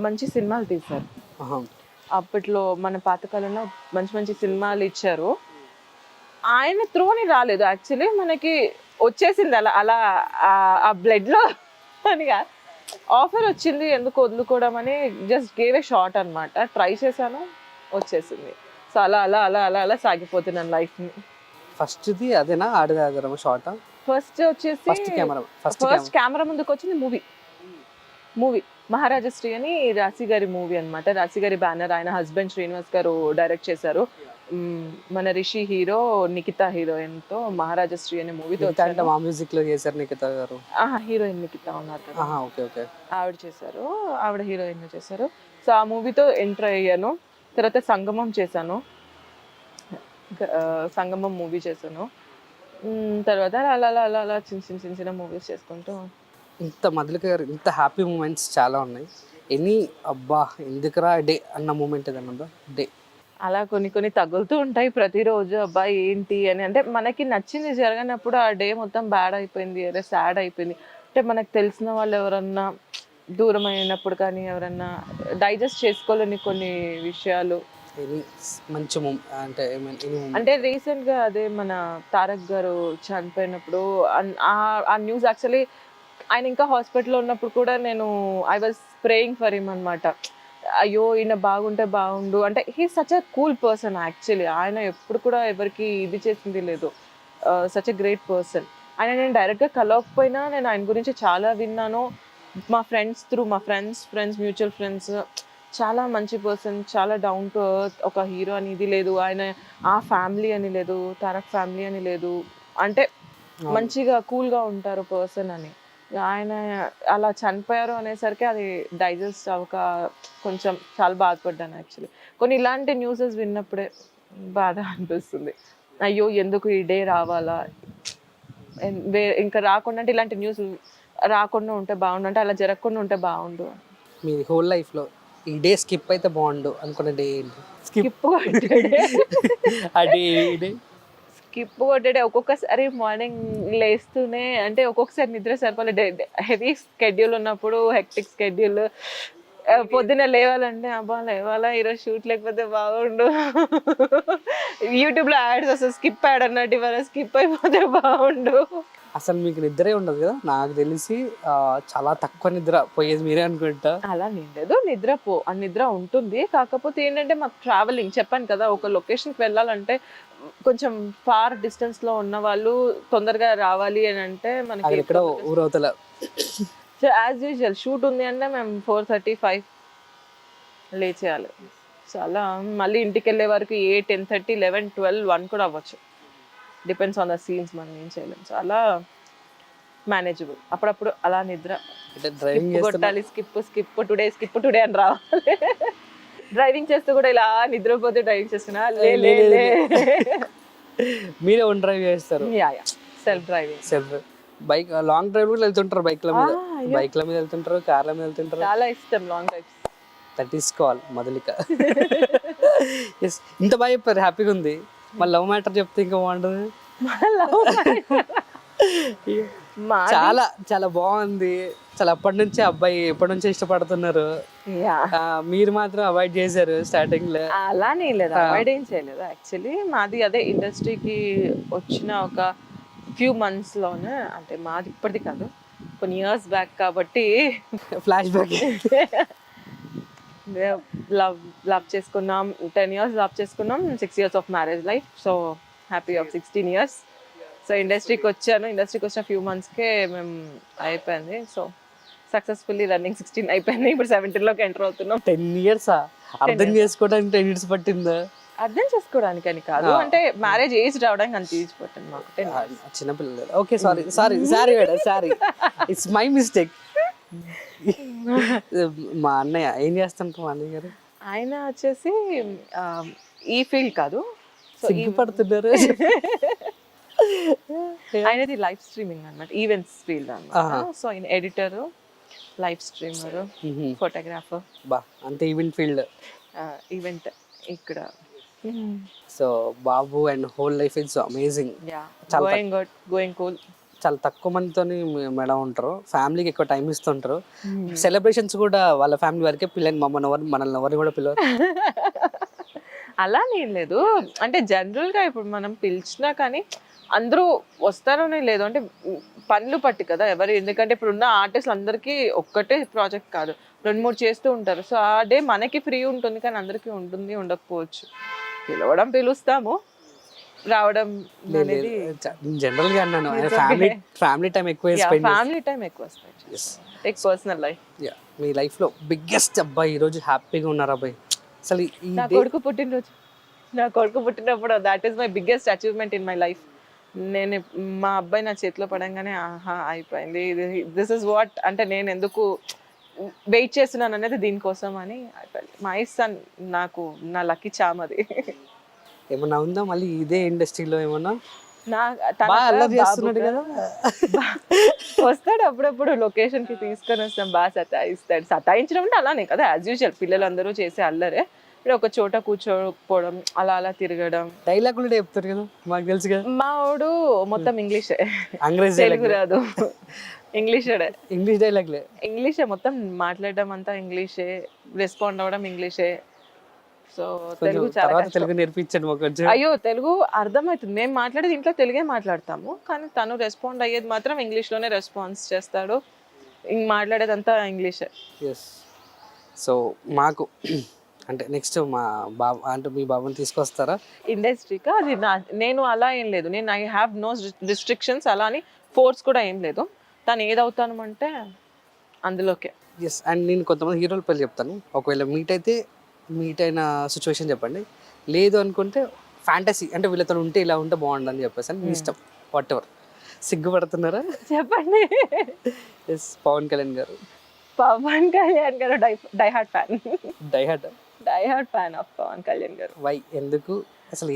మంచి సినిమాలు తీశారు అప్పట్లో. మన పాతకాలంలో మంచి మంచి సినిమాలు ఇచ్చారు. ఆయన త్రోని రాలేదు యాక్చువల్లీ, మనకి వచ్చేసింది అలా అలా ఆ బ్లడ్లో అనిగా ఆఫర్ వచ్చింది, ఎందుకు వదులుకోవడం అని జస్ట్ గేవ్ ఏ షార్ట్ అనమాట. ట్రై చేశాను, వచ్చేసింది. సో అలా అలా అలా అలా అలా సాగిపోతున్నాను లైఫ్ని. ఫస్ట్ది అదేనా ఆడదాదరమ షార్ట్? ఫస్ట్ వచ్చేసి ఫస్ట్ కెమెరా ముందుకు వచ్చింది మూవీ మహారాజశ్రీ అని రాశి గారి మూవీ అన్నమాట. రాశి గారి బ్యానర్, ఆయన హస్బెండ్ శ్రీనివాస్ గారు డైరెక్ట్ చేశారు. మన రిషి హీరో, నిఖితా హీరోయిన్ తో మహారాజశ్రీ అనే మూవీతో మా మ్యూజిక్ లో చేశారు నిఖితా గారు. హీరోయిన్ నిఖితా ఉన్నారు కదా, ఓకే ఓకే, ఆవిడ చేశారు, ఆవిడ హీరోయిన్ చేశారు. సో ఆ మూవీతో ఎంటర్ అయ్యాను. తర్వాత సంగమం చేశాను, సంగమం మూవీ చేశాను. తర్వాత అలా అలా అలా అలా చిన్న చిన్న చిన్న మూవీస్ చేసుకుంటూ. ఇంత మధులిక గారు ఇంత హ్యాపీ మూమెంట్స్ చాలా ఉన్నాయి. ఎనీ అబ్బా ఎందుకురా డే అన్న మూమెంట్ ఏదన్నా ఉందా? డే అలా కొన్ని కొన్ని తగులుతూ ఉంటాయి ప్రతిరోజు, అబ్బాయి ఏంటి అని. అంటే మనకి నచ్చింది జరగనప్పుడు ఆ డే మొత్తం బ్యాడ్ అయిపోయింది, అదే సాడ్ అయిపోయింది అంటే మనకు తెలిసిన వాళ్ళు ఎవరన్నా దూరం అయినప్పుడు కానీ, ఎవరన్నా డైజెస్ట్ చేసుకోలేని కొన్ని విషయాలు. మంచి అంటే రీసెంట్గా అదే మన తారక్ గారు చనిపోయినప్పుడు ఆ న్యూస్ యాక్చువల్లీ ఆయన ఇంకా హాస్పిటల్లో ఉన్నప్పుడు కూడా నేను I was praying for him అనమాట. అయ్యో ఈయన బాగుంటే బాగుండు అంటే. He such a cool person actually. ఆయన ఎప్పుడు కూడా ఎవరికి ఇది చేసింది లేదు, సచ్ అ గ్రేట్ పర్సన్. ఆయన నేను డైరెక్ట్గా కలవకపోయినా నేను ఆయన గురించి చాలా విన్నాను. మా ఫ్రెండ్స్ త్రూ, మా ఫ్రెండ్స్ మ్యూచువల్ ఫ్రెండ్స్, చాలా మంచి పర్సన్, చాలా డౌన్ టు ఎర్త్. ఒక హీరో అని ఇది లేదు, ఆయన ఆ ఫ్యామిలీ అని లేదు, తారక్ ఫ్యామిలీ అని లేదు, అంటే మంచిగా కూల్గా ఉంటారు పర్సన్ అని. ఆయన అలా చనిపోయారు అనేసరికి అది డైజెస్ట్ అవ్వక కొంచెం చాలా బాధపడ్డాను యాక్చువల్లీ. కొన్ని ఇలాంటి న్యూసెస్ విన్నప్పుడే బాధ అనిపిస్తుంది, అయ్యో ఎందుకు ఈ డే రావాలా, ఇంకా రాకుండా అంటే ఇలాంటి న్యూస్ రాకుండా ఉంటే బాగుండు, అంటే అలా జరగకుండా ఉంటే బాగుండు. మీ హోల్ లైఫ్లో ఈ డే స్కిప్ అయితే బాగుండు అనుకున్న డే ఏంటి? స్కిప్ కొట్టడే అదే స్కిప్ కొట్టడే ఒక్కొక్కసారి మార్నింగ్ లేస్తూనే, అంటే ఒక్కొక్కసారి నిద్ర సరిపోలే, హెవీ స్కెడ్యూల్ ఉన్నప్పుడు, హెక్టిక్ స్కెడ్యూల్, పొద్దున్న లేవాలంటే అబ్బా లేవాలా ఈరోజు షూట్ లేకపోతే బాగుండు, యూట్యూబ్లో యాడ్స్ వస్తుంది స్కిప్ యాడ్ అన్నట్టు, ఇవాళ స్కిప్ అయిపోతే బాగుండు. అసలు మీకు నిద్రే ఉండదు కదా, నాకు తెలిసి చాలా తక్కువ నిద్ర పోయేది మీరే అనుకుంటా. అలా లేదు, నిద్ర ఉంటుంది. కాకపోతే ఏంటంటే మాకు ట్రావెలింగ్ చెప్పాను కదా, ఒక లొకేషన్కి వెళ్ళాలంటే కొంచెం ఫార్ డిస్టెన్స్ లో ఉన్న వాళ్ళు తొందరగా రావాలి అని అంటే మనకి ఇక్కడ ఊరవతల. సో యాజ్ యూజువల్ షూట్ ఉంది అంటే మేము 4:35 లేచేయాలి. సో అలా మళ్ళీ ఇంటికి వెళ్ళే వరకు 8, 10:30, 11, 12, 1 కూడా అవ్వచ్చు, డిపెండ్స్ ఆన్ ద సీన్స్, మనం ఏం చేయలేం. సో అలా మేనేజబుల్. అప్పుడప్పుడు అలా నిద్ర కొట్టాలి, స్కిప్ టుడే అని రావాలి. డ్రైవింగ్ చేస్తూ కూడా ఇలా నిద్రపోతే డ్రైవింగ్ చేస్తున్నా, మీరే ఓన్ డ్రైవ్ చేస్తారు? Self driving. Bike long drive కూడా వెళ్తుంటారు, బైక్ల మీద వెళ్తుంటారు, కార్ల మీద వెళ్తుంటారు. చాలా ఇష్టం long drives. That is call Madhulika. Yes, ఇంత బాగా చెప్పారు, హ్యాపీగా ఉంది. మళ్ళీ లవ్ మ్యాటర్ చెప్తే ఇంకా బాగుంటుంది. చాలా చాలా బాగుంది. చాలా అప్పటి నుంచే అబ్బాయి ఎప్పటి నుంచో ఇష్టపడుతున్నారు, మీరు మాత్రం అవాయిడ్ చేశారు స్టార్టింగ్ లో. అలానే లేదు, అవాయిడ్ ఏం చేయలేదు. యాక్చువల్లీ మాది అదే ఇండస్ట్రీకి వచ్చిన ఒక ఫ్యూ మంత్స్ లోనే, అంటే మాది ఇప్పటిది కాదు, కొన్ని ఇయర్స్ బ్యాక్ కాబట్టి ఫ్లాష్ బ్యాక్. లవ్ చేసుకున్నాం, 10 years లవ్ చేసుకున్నాం, 6 years of marriage life. So happy of 16 years. So ఇండస్ట్రీకి వచ్చిన ఫ్యూ మంత్స్కే మేము అయిపోయింది. సో సక్సెస్ఫుల్లీ రన్నింగ్ 16 అయిపోయింది, ఇప్పుడు 17లోకి ఎంటర్ అవుతున్నాం. 10 years అర్థం చేసుకోవడానికి 10 years పట్టిందా? అర్థం చేసుకోవడానికి అని కాదు, అంటే మ్యారేజ్ ఏజ్ రావడానికి అంత ఏజ్ పట్టింది మాకు. చిన్నపిల్లలు. Okay, sorry madam, sorry, it's my mistake. మా అన్నయ్య ఏం చేస్తుంటారు? మా అన్నయ్య గారు ఆయన వచ్చేసి ఈ ఫీల్డ్ కాదు, సో పడుతున్నారు. ఆయనది లైవ్ స్ట్రీమింగ్ అన్నమాట, ఈవెంట్స్ ఫీల్డ్ అన్నమాట. సో ఆయన ఎడిటర్, లైవ్ స్ట్రీమర్, ఫోటోగ్రాఫర్. బా, అంతే ఈవెంట్ ఫీల్డ్. ఈవెంట్ ఇక్కడ. So Babu and whole life is amazing. Going cool. చాలా తక్కువ మందితో మేడం ఉంటారు, ఫ్యామిలీకి ఎక్కువ టైం ఇస్తుంటారు. సెలబ్రేషన్స్ కూడా వాళ్ళ ఫ్యామిలీ వరకే, పిల్లలు మనల్ని ఎవరిని కూడా పిలవరు. అలా నేను లేదు, అంటే జనరల్గా ఇప్పుడు మనం పిలిచినా కానీ అందరూ వస్తారనే లేదు, అంటే పనులు పట్టి కదా ఎవరు, ఎందుకంటే ఇప్పుడు ఉన్న ఆర్టిస్టులు అందరికీ ఒక్కటే ప్రాజెక్ట్ కాదు, 2-3 చేస్తూ ఉంటారు. సో ఆ డే మనకి ఫ్రీ ఉంటుంది, కానీ అందరికీ ఉంటుంది ఉండకపోవచ్చు. పిలుస్తాము, రావడం అనేది జనరల్ గా అన్నాను. ఫ్యామిలీ టైం ఎక్కువ పర్సనల్ లైఫ్. మీ లైఫ్ లో బిగ్గెస్ట్ అబ్బాయి ఈ రోజు హ్యాపీగా ఉన్నారు అబ్బాయి? అసలు నా కొడుకు పుట్టినప్పుడు that is my biggest achievement in my life. నేను మా అబ్బాయి నా చేతిలో పడంగానే ఆహా అయిపోయింది, దిస్ ఇస్ వాట్, అంటే నేను ఎందుకు వెయిట్ చేస్తున్నాను అనేది దీనికోసం అని అయిపోయింది. మై సన్ నాకు నా లక్కీ చామ్ అది. ఏమన్నా ఉందా మళ్ళీ ఇదే ఇండస్ట్రీలో ఏమన్నా? వస్తాడు అప్పుడప్పుడు, లొకేషన్ కి తీసుకొని వస్తాం, బాగా సతాయిస్తాడు. సతాయించడం అంటే అలానే కదా, యాజ్ యూజువల్ పిల్లలందరూ చేసే అల్లరే. ఇప్పుడు ఒక చోట కూర్చోకపోవడం, అలా తిరగడం. డైలాగ్ కూడా చెప్తారు కదా, మాకు తెలుసు కదా. మా వాడు మొత్తం ఇంగ్లీషే, అంగ్రేజీ తెలుగు రాదు, ఇంగ్లీష్ డైలాగ్లే, ఇంగ్లీషే మొత్తం మాట్లాడడం అంతా ఇంగ్లీషే, రెస్పాండ్ అవ్వడం ఇంగ్లీషే. సో తెలుగు చాలా తెలుగు నేర్పించండి మాకు. అయ్యో, తెలుగు అర్థమవుతుంది, మేము మాట్లాడేది ఇంట్లో తెలుగే మాట్లాడతాము, కానీ తను రెస్పాండ్ అయ్యేది మాత్రం ఇంగ్లీష్లోనే రెస్పాన్స్ చేస్తాడు, మాట్లాడేది అంతా ఇంగ్లీషే. ఎస్. సో మాకు అంటే నెక్స్ట్ మా బాబు, అంటే మీ బాబుని తీసుకొస్తారా ఇండస్ట్రీకి? అది నేను అలా ఏం లేదు, నేను ఐ హ్యావ్ నో రిస్ట్రిక్షన్స్, అలా అని ఫోర్స్ కూడా ఏం లేదు. తను ఏదవుతాను అంటే అందులోకే. ఎస్. అండ్ నేను కొంతమంది హీరోల పేరు చెప్తాను, ఒకవేళ మీట్ అయిన సిచ్యువేషన్ చెప్పండి, లేదు అనుకుంటే ఫ్యాంటసీ, అంటే వీళ్ళతో ఉంటే ఇలా ఉంటే బాగుండని చెప్పేసి అని మీ ఇష్టం, వాట్ ఎవర్. సిగ్గుపడుతున్నారా? చెప్పండి. Yes. Pawan Kalyan garu die hard fan of Pawan Kalyan garu. Why, ఎందుకు, అసలు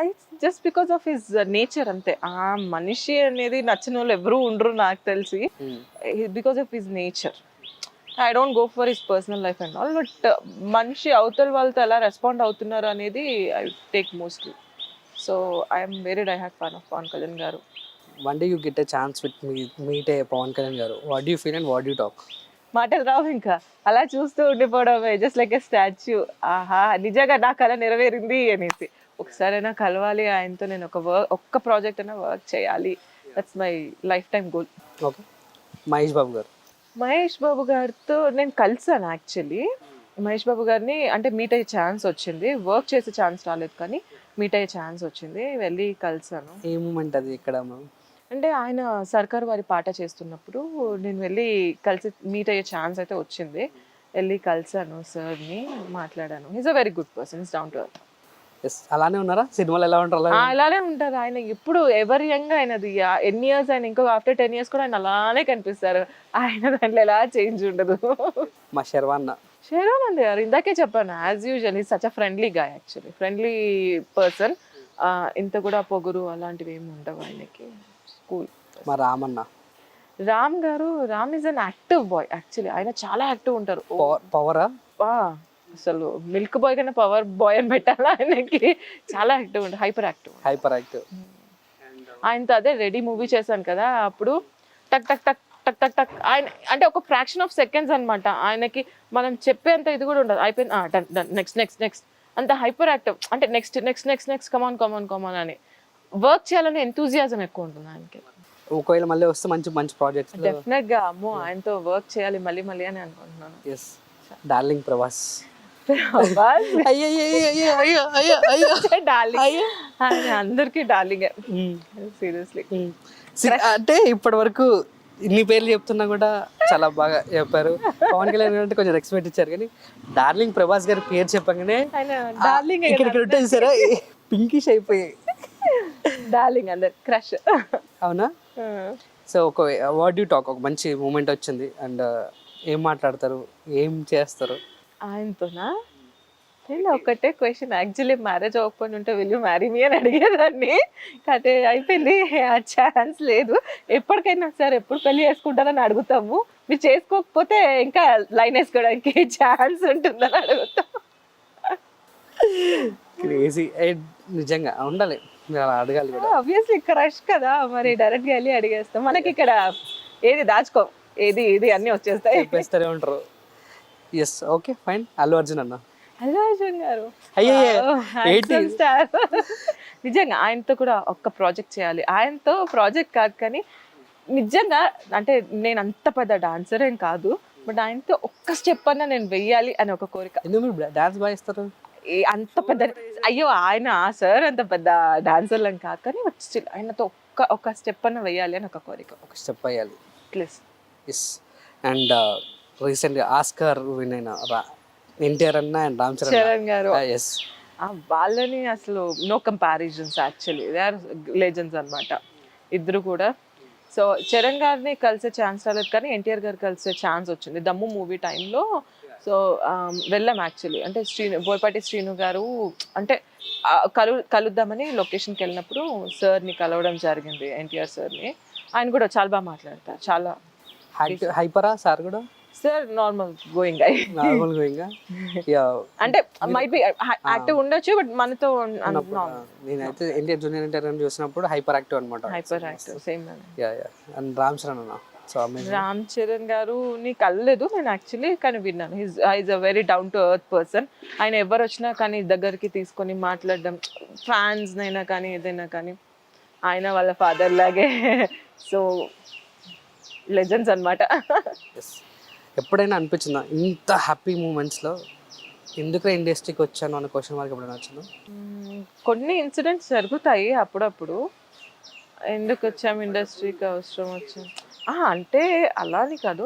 I just because of his nature అంతే. ఆ మనిషి అనేది నచ్చిన వాళ్ళు ఎవరు ఉండరు నాకు తెలిసి, because of his nature. I don't go for his personal life and all, but మనిషి అవతల వాళ్ళతో ఎలా రెస్పాండ్ అవుతున్నారు అనేది I take mostly. So I'm very die hard fan of Pawan Kalyan garu. One day you get a chance with meet a Pawan Kalyan garu, what do you feel and what do you talk? మాటలు రావు, ఇంకా అలా చూస్తూ ఉండిపోవడమే, జస్ట్ లైక్ ఎ స్టాచ్యూ. ఆహా, నిజంగా నా కళ నెరవేరింది అనేసి. ఒకసారైనా కలవాలి ఆయనతో, నేను ఒక్క ప్రాజెక్ట్ అయినా వర్క్ చేయాలి, that's my life time goal. Okay. Mahesh Babu గారితో నేను కలిసాను యాక్చువల్లీ. మహేష్ బాబు గారిని అంటే మీట్ అయ్యే ఛాన్స్ వచ్చింది, వర్క్ చేసే ఛాన్స్ రాలేదు, కానీ మీట్ అయ్యే ఛాన్స్ వచ్చింది, వెళ్ళి కలిసాను. ఏ మూమెంట్ అది ఇక్కడ? అంటే ఆయన సర్కార్ వారి పాట చేస్తున్నప్పుడు నేను వెళ్ళి కలిసి మీట్ అయ్యే ఛాన్స్ అయితే వచ్చింది, వెళ్ళి కలిసాను సార్ని, మాట్లాడాను. Is a very good person, is down to earth. అలానే ఉన్నారా సినిమాలో? ఎలా ఉంటారు? అలానే ఉంటారు ఆయన, ఇప్పుడు ఎవరి యంగ్ ఆయనది ఎన్ని ఇయర్స్, ఆయన ఇంకో ఆఫ్టర్ 10 years కూడా ఆయన అలానే కనిపిస్తారు, ఆయన దాంట్లో ఎలా చేంజ్ ఉండదు. మా శర్వానంద్ గారు ఇందాకే చెప్పాను, as usual is such a friendly guy, actually friendly person. ఇంత కూడా పొగురు అలాంటివి ఏమి ఉండవు ఆయనకి. కూల్. మా Ramanna Ram is an active boy actually. ఆయన చాలా యాక్టివ్ ఉంటారు. పవరా ఆ, అసలు మిల్క్ బాయ్ కన్నా పవర్ బాయ్ అని పెట్టాలా ఆయనకి. చాలా యాక్టివ్ ఉంటారు, హైపర్ యాక్టివ్. ఆయనతో అదే రెడీ మూవీ చేశాను కదా, అప్పుడు టక్ టక్ టక్ టక్ టక్ టక్ ఆయన అంటే ఒక ఫ్రాక్షన్ ఆఫ్ సెకండ్స్ అనమాట. ఆయనకి మనం చెప్పేంత ఇది కూడా ఉండదు. అయిపోయింది, నెక్స్ట్ నెక్స్ట్ నెక్స్ట్ అంత హైపర్ యాక్టివ్. అంటే next next next next come on come on come on అని వర్క్ చేయాలని ఎంతూజియాజం ఎక్కువ ఉంటుంది ఆయనకి. ఒకవేళ మళ్ళీ వస్తే మంచి మంచి ప్రాజెక్ట్స్. డెఫినెట్ గా అమ్మో ఆయనతో వర్క్ చేయాలి మళ్ళీ మళ్ళీ అని అనుకుంటున్నాను. Yes, darling Prabhas. డార్లింగ్, ఆయన అందరికి డార్లింగ్ సీరియస్లీ. అంటే ఇప్పటి వరకు ఇన్ని పేర్లు చెప్తున్నా కూడా చాలా బాగా చెప్పారు. పవన్ కళ్యాణ్ అంటే కొంచెం రెస్పెక్ట్ ఇచ్చారు, కానీ డార్లింగ్ ప్రభాస్ గారి పేరు చెప్పగానే డార్లింగ్ ఇక్కడ ఉంటుంది సరే పింకిష్ అయిపోయాయి. డార్లింగ్ అందరు క్రష్. అవునా? సో ఒక వాట్ యూ టాక్, ఒక మంచి మూమెంట్ వచ్చింది అండ్ ఏం మాట్లాడతారు, ఏం చేస్తారు ఆయనతోనా? నేను ఒకటే క్వశ్చన్, యాక్చువల్లీ మ్యారేజ్ అవ్వకపోయి ఉంటే విల్ యూ మ్యారీ మీ అని అడిగేదాన్ని. అదే అయిపోయింది, ఆ ఛాన్స్ లేదు. ఎప్పటికైనా సార్ ఎప్పుడు పెళ్లి చేసుకుంటారని అడుగుతాము, మీరు చేసుకోకపోతే ఇంకా లైన్ వేసుకోవడానికి ఛాన్స్ ఉంటుందని అడుగుతాం. క్రేజీ. నిజంగా ఉండాలి, అలా అడగాలి కూడా. ఆబ్వియస్లీ క్రష్ కదా, మరి డైరెక్ట్ గా వెళ్ళి అడిగేస్తాం. మనకి ఇక్కడ ఏది దాచుకో, ఏది ఇది అన్ని వచ్చేస్తాయి, చెప్పేస్తూనే ఉంటారు. Yes, okay fine. Allu Arjun అన్న. అల్లు అర్జున్ గారు అయ్యే స్టార్. నిజంగా ఆయనతో కూడా ఒక్క ప్రాజెక్ట్ చేయాలి. ఆయనతో ప్రాజెక్ట్ కాదు కానీ నిజంగా అంటే నేను అంత పెద్ద డాన్సర్ ఏం కాదు, బట్ ఆయనతో ఒక్క స్టెప్ అన్నా నేను వెయ్యాలి అని ఒక కోరిక. ఎందుకు మీరు డాన్స్ బాగా ఇస్తారు? అంత పెద్ద అయ్యో ఆయన సార్ అంత పెద్ద డాన్సర్ అని కాదు కానీ వచ్చి ఆయనతో ఒక్క స్టెప్ అన్న వెయ్యాలి అని ఒక కోరిక. ఒక స్టెప్ వేయాలి ప్లీజ్. ఎస్. అండ్ రీసెంట్గా ఆస్కార్ విన్ అయిన ఎన్టీఆర్ అన్న అండ్ రామ్ చరణ్ గారు, ఎస్, వాళ్ళని అసలు no comparisons. Actually they are legends అనమాట ఇద్దరు కూడా. సో చరణ్ గారిని కలిసే ఛాన్స్ రాలేదు కానీ ఎన్టీఆర్ గారు కలిసే ఛాన్స్ వచ్చింది దమ్ము మూవీ టైంలో. సో వెళ్ళాం యాక్చువల్లీ. అంటే బోయపాటి శ్రీను గారు అంటే కలుద్దామని లొకేషన్కి వెళ్ళినప్పుడు సార్ని కలవడం జరిగింది, ఎన్టీఆర్ సార్ని. ఆయన కూడా చాలా బాగా మాట్లాడతారు, చాలా హైపరా సార్ కూడా. సార్ నార్మల్ గోయింగ్ అంటే మైట్ బి యాక్టివ్ ఉండొచ్చు, బట్ మనతో నేనైతే ఎన్టీఆర్ జూనియర్ ఎన్టీఆర్ అని చూసినప్పుడు హైపర్ యాక్టివ్ అనమాట. Hyper active same. And Ram Charan అన్న. రామ్ చరణ్ గారు నీ కలలేదు నేను యాక్చువల్లీ, కానీ విన్నాను. Is a very down to earth person. ఆయన ఎవరు వచ్చినా కానీ దగ్గరికి తీసుకొని మాట్లాడడం, ఫ్యాన్స్ అయినా కానీ ఏదైనా కానీ ఆయన వాళ్ళ ఫాదర్ లాగే. సో లెజెండ్స్ అనమాట. ఎప్పుడైనా అనిపించిందా ఇంత హ్యాపీ మూమెంట్స్లో ఎందుకు ఇండస్ట్రీకి వచ్చాను అన్న క్వశ్చన్ మార్క్ ఎప్పుడైనా వచ్చిందా? కొన్ని ఇన్సిడెంట్స్ జరుగుతాయి అప్పుడప్పుడు, ఎందుకు వచ్చాము ఇండస్ట్రీకి, అవసరం వచ్చాం అంటే అలా అని కాదు.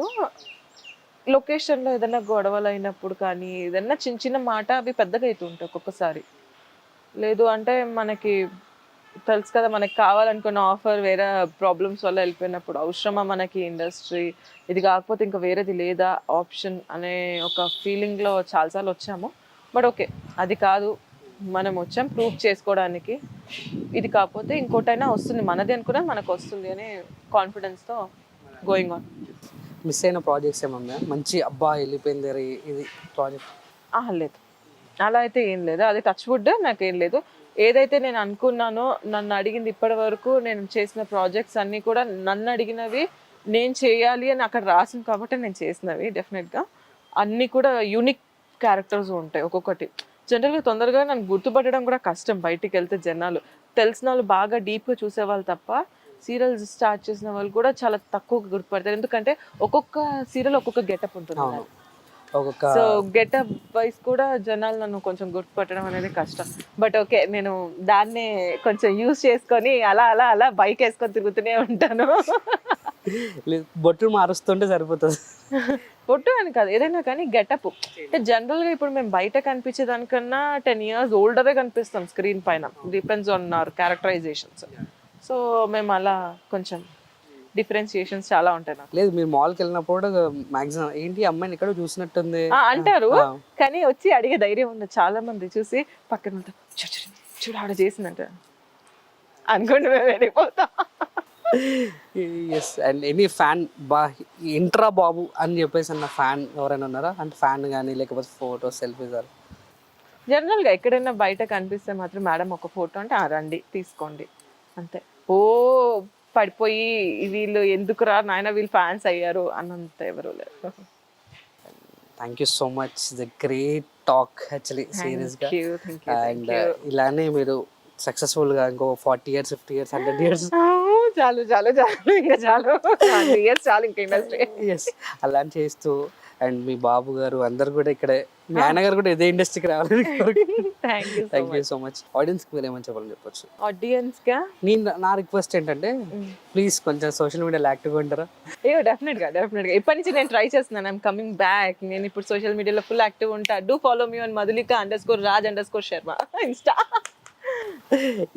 లొకేషన్లో ఏదైనా గొడవలు అయినప్పుడు కానీ ఏదైనా చిన్న చిన్న మాట అవి పెద్దగా అవుతుంటాయి ఒక్కొక్కసారి. లేదు అంటే మనకి తెలుసు కదా, మనకి కావాలనుకున్న ఆఫర్ వేరే ప్రాబ్లమ్స్ వల్ల వెళ్ళిపోయినప్పుడు అవసరమా మనకి ఇండస్ట్రీ, ఇది కాకపోతే ఇంకా వేరేది లేదా ఆప్షన్ అనే ఒక ఫీలింగ్లో చాలాసార్లు వచ్చాము. బట్ ఓకే, అది కాదు, మనం వచ్చాం ప్రూవ్ చేసుకోవడానికి, ఇది కాకపోతే ఇంకోటైనా వస్తుంది, మనది అనుకున్నా మనకు వస్తుంది అనే కాన్ఫిడెన్స్తో గోయింగ్ ఆన్. మిస్ అయిన ప్రాజెక్ట్స్ ఏమన్నా మంచి అబ్బా వెళ్ళిపోయింది ఇది ప్రాజెక్ట్? లేదు, అలా అయితే ఏం లేదు. అది టచ్ వుడ్, నాకేం లేదు. ఏదైతే నేను అనుకున్నానో, నన్ను అడిగింది ఇప్పటి వరకు నేను చేసిన ప్రాజెక్ట్స్ అన్నీ కూడా నన్ను అడిగినవి నేను చేయాలి అని అక్కడ రాసింది కాబట్టి నేను చేసినవి. డెఫినెట్గా అన్నీ కూడా యూనిక్ క్యారెక్టర్స్ ఉంటాయి ఒక్కొక్కటి. జనరల్గా తొందరగా నన్ను గుర్తుపట్టడం కూడా కష్టం. బయటికి వెళ్తే జనాలు తెలిసిన వాళ్ళు బాగా డీప్గా చూసేవాళ్ళు తప్ప సీరియల్స్ స్టార్ట్ చేసిన వాళ్ళు కూడా చాలా తక్కువగా గుర్తుపడతారు. ఎందుకంటే ఒక్కొక్క సీరియల్ ఒక్కొక్క గెటప్ ఉంటుంది. సో గెటప్ వైస్ కూడా జనాలు నన్ను కొంచెం గుర్తుపట్టడం అనేది కష్టం. బట్ ఓకే, నేను దాన్ని కొంచెం యూజ్ చేసుకొని అలా అలా అలా బైక్ వేసుకొని తిరుగుతూనే ఉంటాను. బొట్టు మారుస్తుంటే సరిపోతుంది. బొట్టు అని కాదు, ఏదైనా కానీ గెటప్. అంటే జనరల్గా ఇప్పుడు మేము బయట కనిపించే దానికన్నా 10 years ఓల్డరే కనిపిస్తాం స్క్రీన్ పైన, depends on hour characterisations. So మేము అలా కొంచెం డిఫరెన్షియేషన్స్ చాలా ఉంటాయి నాకు. లేదు, మీరు మాల్కి వెళ్ళినప్పుడు మాక్సిమం ఏంటి అమ్మాయిని ఎక్కడో చూసినట్టుంది అంటారు, కానీ వచ్చి అడిగే ధైర్యం ఉంది. చాలా మంది చూసి పక్కన ఉంటారు, చూడు ఆడ చేసిందంట అనుకోండి, మేము వెళ్ళిపోతాం. ఎస్ అండ్ ఎనీ ఫ్యాన్ బా ఇంట్రా బాబు అని చెప్పేసి అన్న ఫ్యాన్ ఎవరైనా ఉన్నారా? అంటే ఫ్యాన్ కానీ లేకపోతే ఫోటో సెల్ఫీస్ అని? జనరల్గా ఎక్కడైనా బయట కనిపిస్తే మాత్రం మేడం ఒక ఫోటో అంటే రండి తీసుకోండి అంతే. ఓ పడిపోయి వీళ్ళు ఎందుకురా నాయన వీళ్ళు ఫ్యాన్స్ అయ్యారు అన్నంత ఎవరు లేరు. Thank you so much, the great talk actually సీరియస్గా. Thank you. అండ్ ఇలానే మీరు సక్సెస్ఫుల్గా ఇంకో 40 years 50 years 100 years చాలు చాలు చాలు ఇంకా చాలు ఇయర్స్ చాలు ఇంకా ఇండస్ట్రీ. ఎస్ అలా చేస్తూ అండ్ మీ బాబు గారు అందరు కూడా ఇక్కడే, మీ ఆయన గారు కూడా ఇదే ఇండస్ట్రీకి రావాలని థ్యాంక్ యూ సో మచ్. ఆడియన్స్కి మీరు ఏమని చెప్పాలని చెప్పొచ్చు? ఆడియన్స్గా నా రిక్వెస్ట్ ఏంటంటే ప్లీజ్ కొంచెం సోషల్ మీడియాలో యాక్టివ్గా ఉంటారా? అయ్యో డెఫినెట్గా ఇప్పటి నుంచి నేను ట్రై చేస్తున్నాను. I'm coming back. నేను ఇప్పుడు సోషల్ మీడియాలో ఫుల్ యాక్టివ్ ఉంటా. Do follow me on madhulika_raj_sharma insta.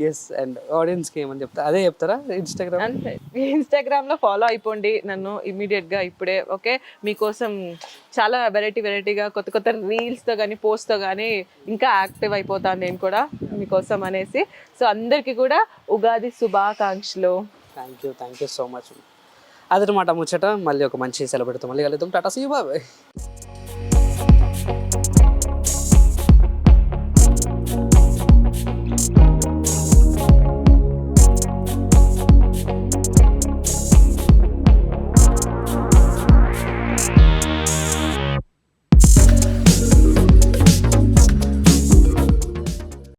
Yes and ఆడియన్స్కి ఏమని చెప్తారా? అదే చెప్తారా ఇన్స్టాగ్రామ్? అంతే, ఇన్స్టాగ్రామ్లో ఫాలో అయిపోండి నన్ను ఇమీడియట్గా ఇప్పుడే. ఓకే, మీకోసం చాలా వెరైటీగా కొత్త రీల్స్తో కానీ పోస్ట్తో కానీ ఇంకా యాక్టివ్ అయిపోతాను నేను కూడా మీకోసం అనేసి. సో అందరికీ కూడా ఉగాది శుభాకాంక్షలు. Thank you so much. అదనమాట ముచ్చట. మళ్ళీ ఒక మంచి సెలబ్రిటీతో మళ్ళీ కలుద్దాం. Tata see you, bye.